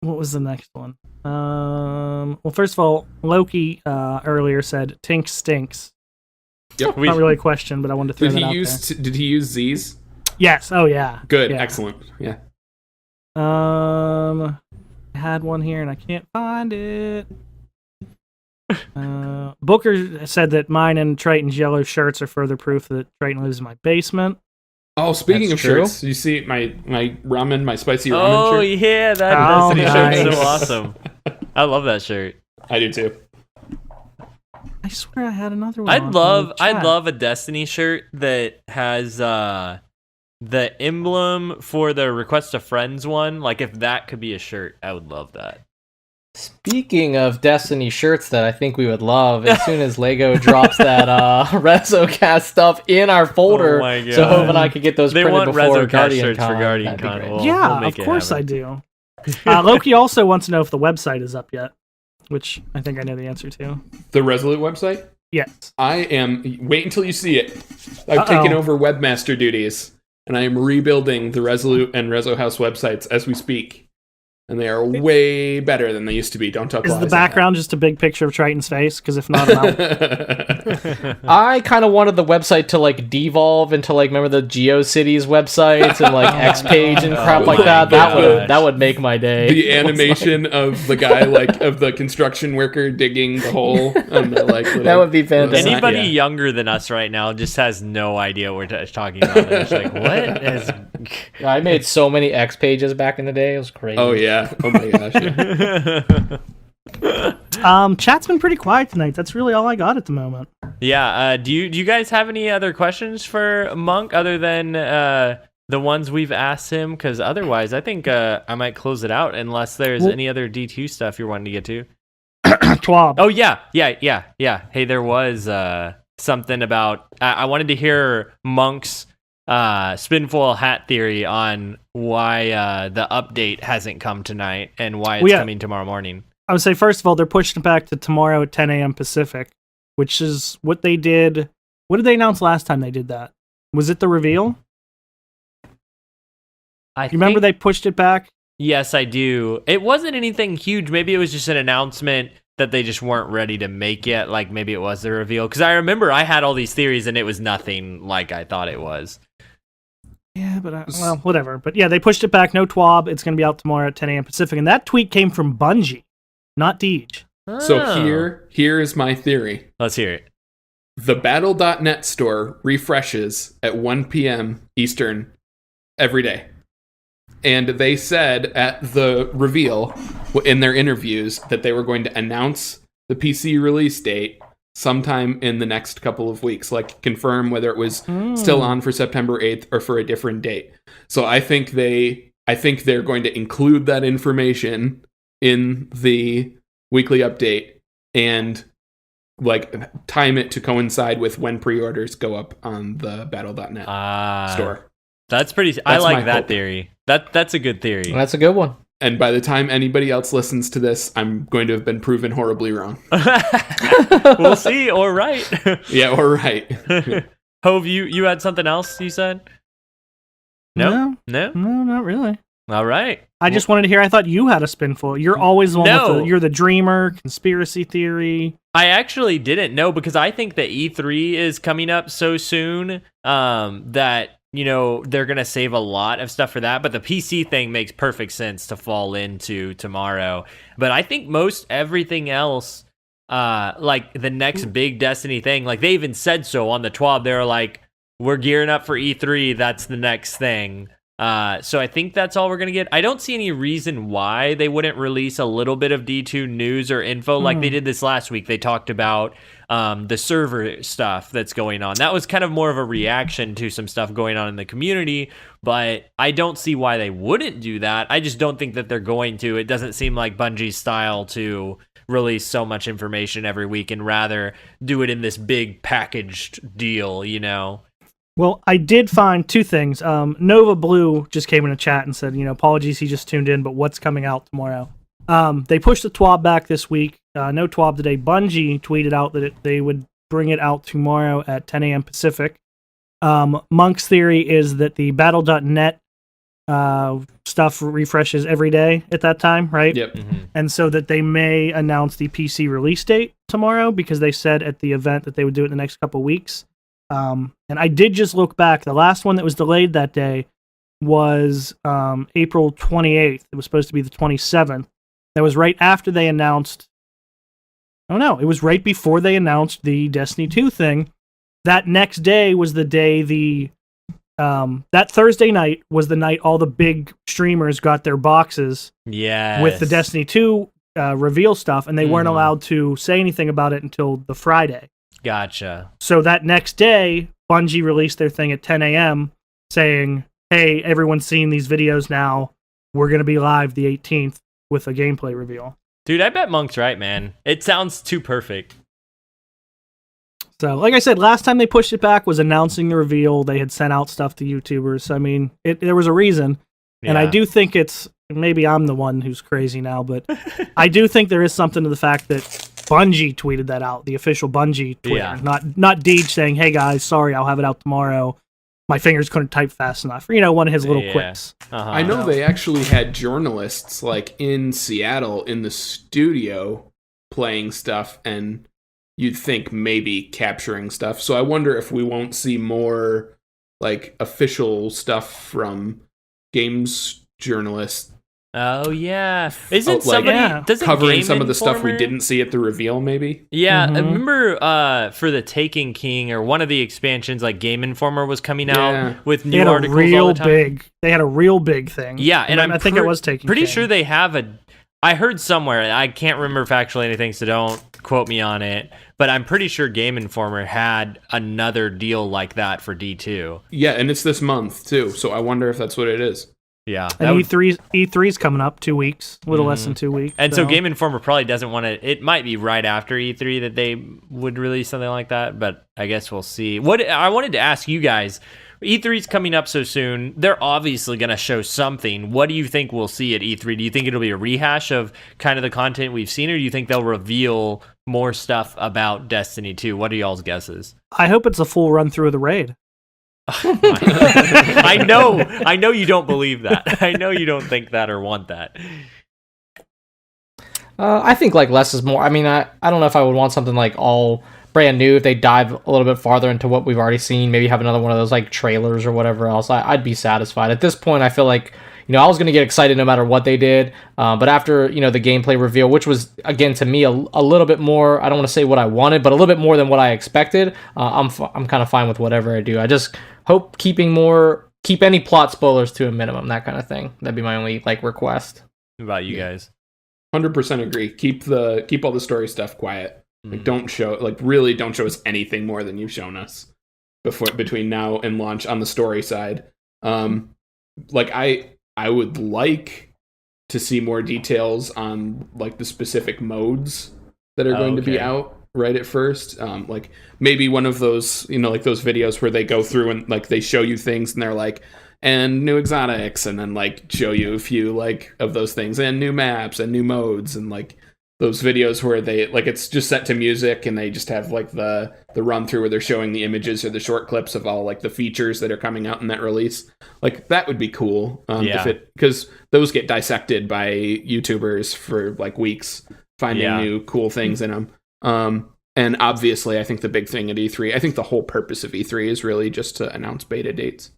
what was the next one? Well, first of all, Loki earlier said Tink stinks. Yep. Not really a question, but I wanted to throw that out there. Did he use Z's? Yes. Oh, yeah. Good. Yeah. Excellent. Yeah. I had one here and I can't find it. Booker said that mine and Triton's yellow shirts are further proof that Triton lives in my basement. Oh, speaking of shirts, you see my ramen, my spicy ramen shirt? Oh, yeah, that Destiny shirt is so awesome. I love that shirt. I do too. I swear I had another one. I'd love a Destiny shirt that has the emblem for the Request a Friends one. Like, if that could be a shirt, I would love that. Speaking of Destiny shirts that I think we would love, as soon as LEGO drops that REZOcast stuff in our folder, so Hope and I could get those printed before Guardian Con. For Guardian Con. Well, yeah, of course I do. Loki also wants to know if the website is up yet, which I think I know the answer to. The Resolute website? Yes. I am... Wait until you see it. I've taken over webmaster duties, and I am rebuilding the Resolute and REZOhouse websites as we speak. And they are way better than they used to be. Don't talk. Is the background just a big picture of Triton's face? Because if not, I kind of wanted the website to like devolve into like, remember the GeoCities websites and like Xpage and crap like that. That would make my day. The animation of the guy of the construction worker digging the hole. And the, that would be fantastic. Anybody younger than us right now just has no idea what we're talking about. They're just like, what is? I made so many X pages back in the day. It was crazy. Oh yeah. Oh my gosh. Yeah. Chat's been pretty quiet tonight. That's really all I got at the moment. Yeah. Do you guys have any other questions for Monk other than the ones we've asked him? Because otherwise, I think I might close it out unless there's any other D2 stuff you're wanting to get to. TWAB. Oh yeah. Hey, there was something about I wanted to hear Monk's spinfoil hat theory on why the update hasn't come tonight and why it's coming tomorrow morning. I would say, first of all, they're pushing it back to tomorrow at 10 a.m. Pacific, which is what they did. What did they announce last time they did that? Was it the reveal? You remember they pushed it back? Yes, I do. It wasn't anything huge. Maybe it was just an announcement that they just weren't ready to make yet. Like maybe it was the reveal. Because I remember I had all these theories and it was nothing like I thought it was. Yeah, but well, whatever. But yeah, they pushed it back. No TWAB. It's going to be out tomorrow at 10 a.m. Pacific. And that tweet came from Bungie, not Deej. Oh. So here is my theory. Let's hear it. The Battle.net store refreshes at 1 p.m. Eastern every day. And they said at the reveal in their interviews that they were going to announce the PC release date sometime in the next couple of weeks, like confirm whether it was still on for September 8th or for a different date. So I think they're going to include that information in the weekly update and like time it to coincide with when pre-orders go up on the Battle.net store. That's pretty. I like that theory. That's a good theory. That's a good one. And by the time anybody else listens to this, I'm going to have been proven horribly wrong. We'll see. Or right. Yeah, or right. Hove, you had something else you said? No, not really. All right. I just wanted to hear. I thought you had a spinful. You're always the one you're the dreamer, conspiracy theory. I actually didn't know because I think that E3 is coming up so soon that they're going to save a lot of stuff for that. But the PC thing makes perfect sense to fall into tomorrow. But I think most everything else, like the next big Destiny thing, like they even said so on the TWAB. They were like, we're gearing up for E3. That's the next thing. So I think that's all we're going to get. I don't see any reason why they wouldn't release a little bit of D2 news or info like they did this last week. They talked about the server stuff that's going on. That was kind of more of a reaction to some stuff going on in the community, but I don't see why they wouldn't do that. I just don't think that they're going to. It doesn't seem like Bungie's style to release so much information every week and rather do it in this big packaged deal, Well, I did find two things. Nova Blue just came in a chat and said, apologies, he just tuned in, but what's coming out tomorrow? They pushed the TWAB back this week. No TWAB today. Bungie tweeted out that they would bring it out tomorrow at 10 a.m. Pacific. Monk's theory is that the Battle.net stuff refreshes every day at that time, right? Yep. And so that they may announce the PC release date tomorrow, because they said at the event that they would do it in the next couple weeks. And I did just look back. The last one that was delayed that day was April 28th. It was supposed to be the 27th. That was right after they announced... Oh no, it was right before they announced the Destiny 2 thing. That next day was the day that Thursday night was the night all the big streamers got their boxes with the Destiny 2 reveal stuff, and they weren't allowed to say anything about it until the Friday. Gotcha. So that next day, Bungie released their thing at 10 a.m. saying, hey, everyone's seeing these videos now. We're going to be live the 18th with a gameplay reveal. Dude, I bet Monk's right, man. It sounds too perfect. So, like I said, last time they pushed it back was announcing the reveal. They had sent out stuff to YouTubers. I mean, there was a reason. Yeah. And I do think maybe I'm the one who's crazy now, but I do think there is something to the fact that Bungie tweeted that out, the official Bungie Twitter. Yeah. Not Deej saying, hey guys, sorry, I'll have it out tomorrow. My fingers couldn't type fast enough. One of his little quips. Uh-huh. I know they actually had journalists in Seattle in the studio playing stuff, and you'd think maybe capturing stuff. So I wonder if we won't see more official stuff from games journalists. Oh yeah, isn't somebody covering some of the stuff we didn't see at the reveal? Maybe. Yeah, I remember for the Taken King or one of the expansions, Game Informer was coming out with new articles all the time. They had a real big thing. Yeah, and I think it was Taken pretty King. sure they have I heard somewhere, I can't remember factually anything, so don't quote me on it, but I'm pretty sure Game Informer had another deal like that for D2. Yeah, and it's this month too, so I wonder if that's what it is. Yeah. And E3's coming up 2 weeks, a little less than 2 weeks. And so Game Informer probably doesn't want to, it might be right after E3 that they would release something like that, but I guess we'll see. What I wanted to ask you guys, E3's coming up so soon. They're obviously going to show something. What do you think we'll see at E3? Do you think it'll be a rehash of kind of the content we've seen, or do you think they'll reveal more stuff about Destiny 2? What are y'all's guesses? I hope it's a full run through of the raid. I know you don't believe that. I know you don't think that or want that. I think less is more. I mean, I don't know if I would want something all brand new. If they dive a little bit farther into what we've already seen, maybe have another one of those trailers or whatever else, I'd be satisfied. At this point, I feel like I was going to get excited no matter what they did. But after, the gameplay reveal, which was, again, to me, a little bit more, I don't want to say what I wanted, but a little bit more than what I expected, I'm kind of fine with whatever I do. I just hope keep any plot spoilers to a minimum, that kind of thing. That'd be my only, request. What about you guys? 100% agree. Keep all the story stuff quiet. Don't show, really don't show us anything more than you've shown us between now and launch on the story side. I would like to see more details on the specific modes that are going to be out right at first. Maybe one of those, those videos where they go through and they show you things and they're and new exotics, and then show you a few of those things, and new maps and new modes, and those videos where they it's just set to music and they just have the run through where they're showing the images or the short clips of all the features that are coming out in that release. That would be cool. Because those get dissected by YouTubers for weeks, finding new cool things in them. And obviously I think the big thing at E3, I think the whole purpose of E3 is really just to announce beta dates.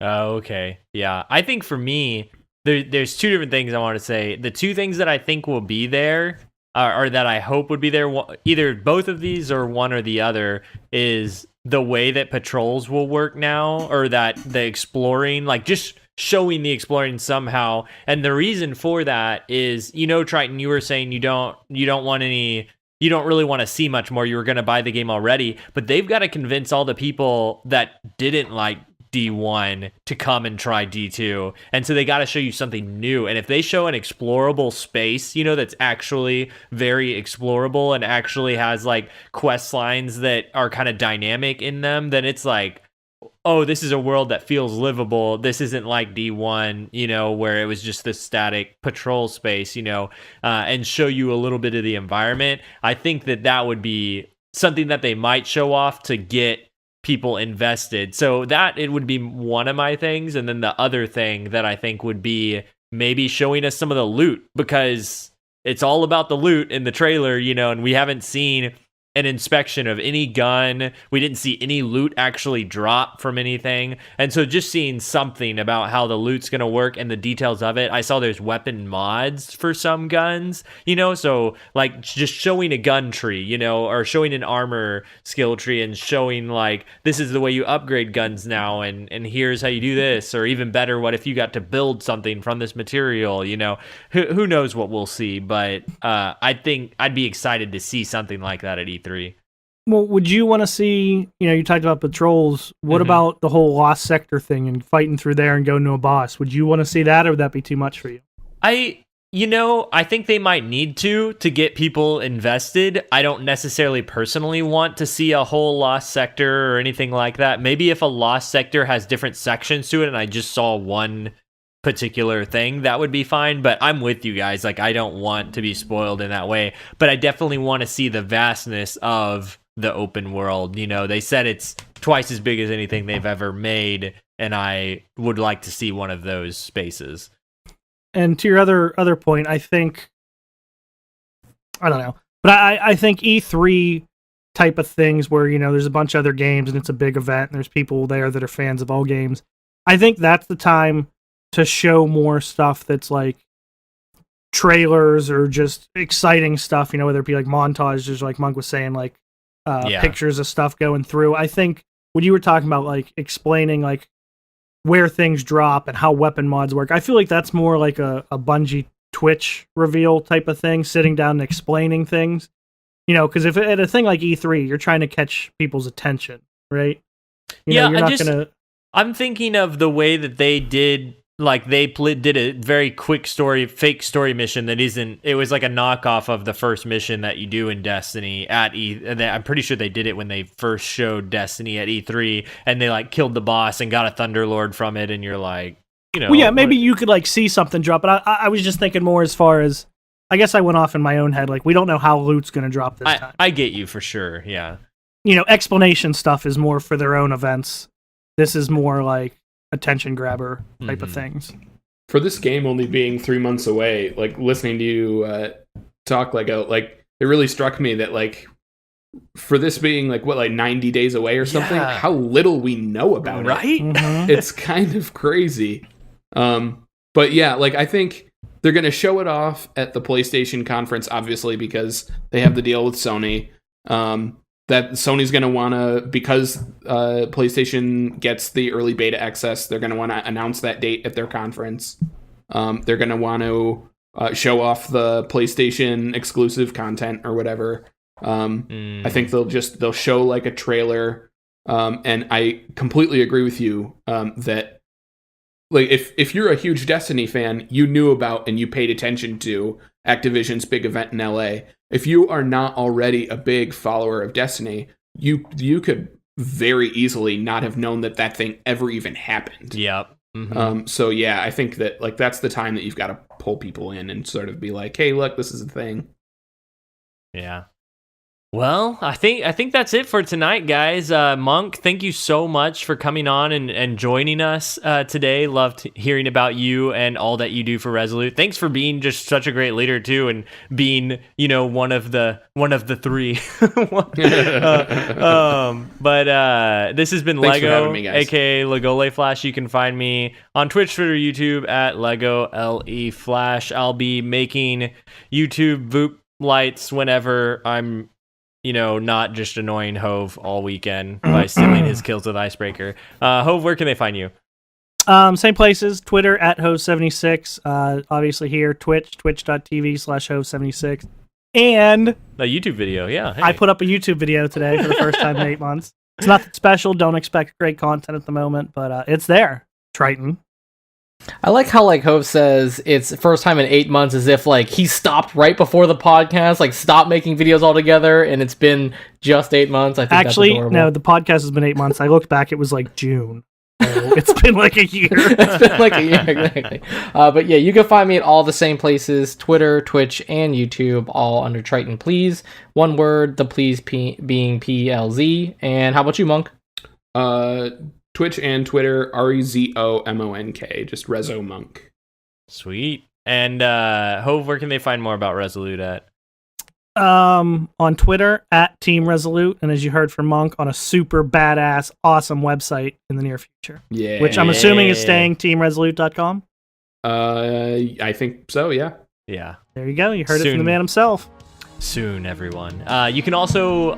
Oh, okay. Yeah. I think for me, there's two different things I want to say. The two things that I think will be there, or that I hope would be there, either both of these or one or the other, is the way that patrols will work now, or that the exploring, just showing the exploring somehow. And the reason for that is, Triton, you were saying you don't really want to see much more. You were going to buy the game already, but they've got to convince all the people that didn't like D1 to come and try D2, and so they got to show you something new. And if they show an explorable space, that's actually very explorable and actually has quest lines that are kind of dynamic in them, then it's oh, this is a world that feels livable. This isn't like D1, where it was just this static patrol space, and show you a little bit of the environment. I think that would be something that they might show off to get people invested. So that it would be one of my things. And then the other thing that I think would be maybe showing us some of the loot, because it's all about the loot in the trailer, and we haven't seen an inspection of any gun. We didn't see any loot actually drop from anything. And so just seeing something about how the loot's going to work and the details of it. I saw there's weapon mods for some guns, so like just showing a gun tree, or showing an armor skill tree and showing like, this is the way you upgrade guns now. And here's how you do this, or even better, what if you got to build something from this material, who knows what we'll see. But I think I'd be excited to see something like that at E3. Well, would you want to see, you talked about patrols. What about the whole Lost Sector thing and fighting through there and going to a boss? Would you want to see that, or would that be too much for you? I think they might need to get people invested. I don't necessarily personally want to see a whole Lost Sector or anything like that. Maybe if a Lost Sector has different sections to it and I just saw one particular thing, that would be fine. But I'm with you guys. Like, I don't want to be spoiled in that way, but I definitely want to see the vastness of the open world. They said it's twice as big as anything they've ever made, and I would like to see one of those spaces. And to your other point, I think, I don't know, but I think E3 type of things where, there's a bunch of other games and it's a big event and there's people there that are fans of all games. I think that's the time to show more stuff that's like trailers or just exciting stuff, whether it be like montages, like Monk was saying, like pictures of stuff going through. I think when you were talking about like explaining like where things drop and how weapon mods work, I feel like that's more like a Bungie Twitch reveal type of thing, sitting down and explaining things, because if at a thing like E3, you're trying to catch people's attention, right? I'm thinking of the way that they did. Like, they did a very quick fake story mission it was like a knockoff of the first mission that you do in Destiny at I'm pretty sure they did it when they first showed Destiny at E3, and they like killed the boss and got a Thunderlord from it, and you're like, Well, yeah, maybe you could like see something drop, but I was just thinking more as far as, I guess I went off in my own head, like, we don't know how loot's going to drop this time. I get you for sure, yeah. Explanation stuff is more for their own events. This is more like attention grabber type of things. For this game only being 3 months away, like listening to you talk, like it really struck me that like for this being like 90 days away or something, how little we know about it. Right? It's kind of crazy. But yeah, like I think they're going to show it off at the PlayStation conference, obviously, because they have the deal with Sony. That Sony's going to want to, because PlayStation gets the early beta access, they're going to want to announce that date at their conference. They're going to want to show off the PlayStation exclusive content or whatever. I think they'll show like a trailer. And I completely agree with you that like if you're a huge Destiny fan, you knew about and you paid attention to Activision's big event in LA. If you are not already a big follower of Destiny, you could very easily not have known that thing ever even happened. Yep. So yeah, I think that like that's the time that you've got to pull people in and sort of be like, hey, look, this is a thing. Yeah. Well, I think that's it for tonight, guys. Monk, thank you so much for coming on and joining us today. Loved hearing about you and all that you do for Resolute. Thanks for being just such a great leader too, and being one of the three. But this has been Thanks Lego, me, aka Legole Flash. You can find me on Twitch, Twitter, YouTube at Lego LE Flash. I'll be making YouTube Voop lights whenever I'm not just annoying Hove all weekend by stealing his kills with Icebreaker. Hove, where can they find you? Same places, Twitter at Hove76, obviously here, twitch.tv/Hove76, and a YouTube video, yeah. Hey. I put up a YouTube video today for the first time in 8 months. It's nothing special, don't expect great content at the moment, but it's there, Triton. I like how like Hove says it's first time in 8 months, as if like he stopped right before the podcast, like stopped making videos altogether, and it's been just 8 months. I think actually, that's no, the podcast has been 8 months. I looked back, it was like June. So it's been like a year. It's been like a year, exactly. But yeah, you can find me at all the same places: Twitter, Twitch, and YouTube, all under Triton Please. One word, the please being PLZ. And how about you, Monk? Twitch and Twitter, REZOMONK, just Rezo Monk. Sweet. And Hove, where can they find more about Resolute at? On Twitter at Team Resolute, and as you heard from Monk, on a super badass, awesome website in the near future. Yeah. Which I'm assuming is staying teamresolute.com. I think so, yeah. Yeah. There you go. You heard it from the man himself. Soon, everyone. You can also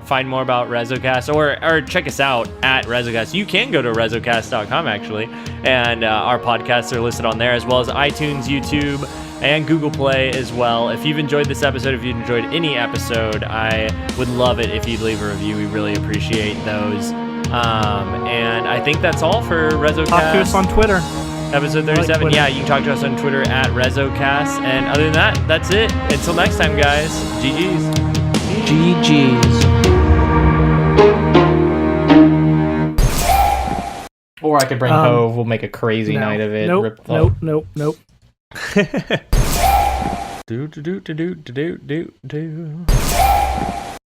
find more about REZOcast or check us out at REZOcast. You can go to REZOcast.com, actually, and our podcasts are listed on there, as well as iTunes, YouTube, and Google Play as well. If you've enjoyed this episode, if you've enjoyed any episode, I would love it if you'd leave a review. We really appreciate those. And I think that's all for REZOcast. Talk to us on Twitter. Episode 37. Yeah, you can talk to us on Twitter at REZOcast. And other than that, that's it. Until next time, guys. GG's. GG's. Or I could bring Hove. We'll make a crazy night of it. Nope.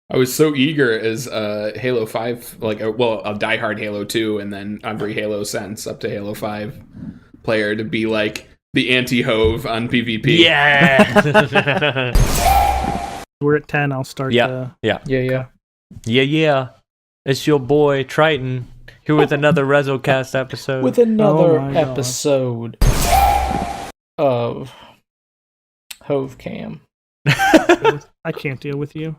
I was so eager as Halo 5, like, a diehard Halo 2, and then every Halo since up to Halo 5 player to be like the anti-Hove on PvP. Yeah. We're at 10. I'll start. Yeah. Yeah. It's your boy Triton here with another REZOcast episode. With another episode of Hove Cam. I can't deal with you.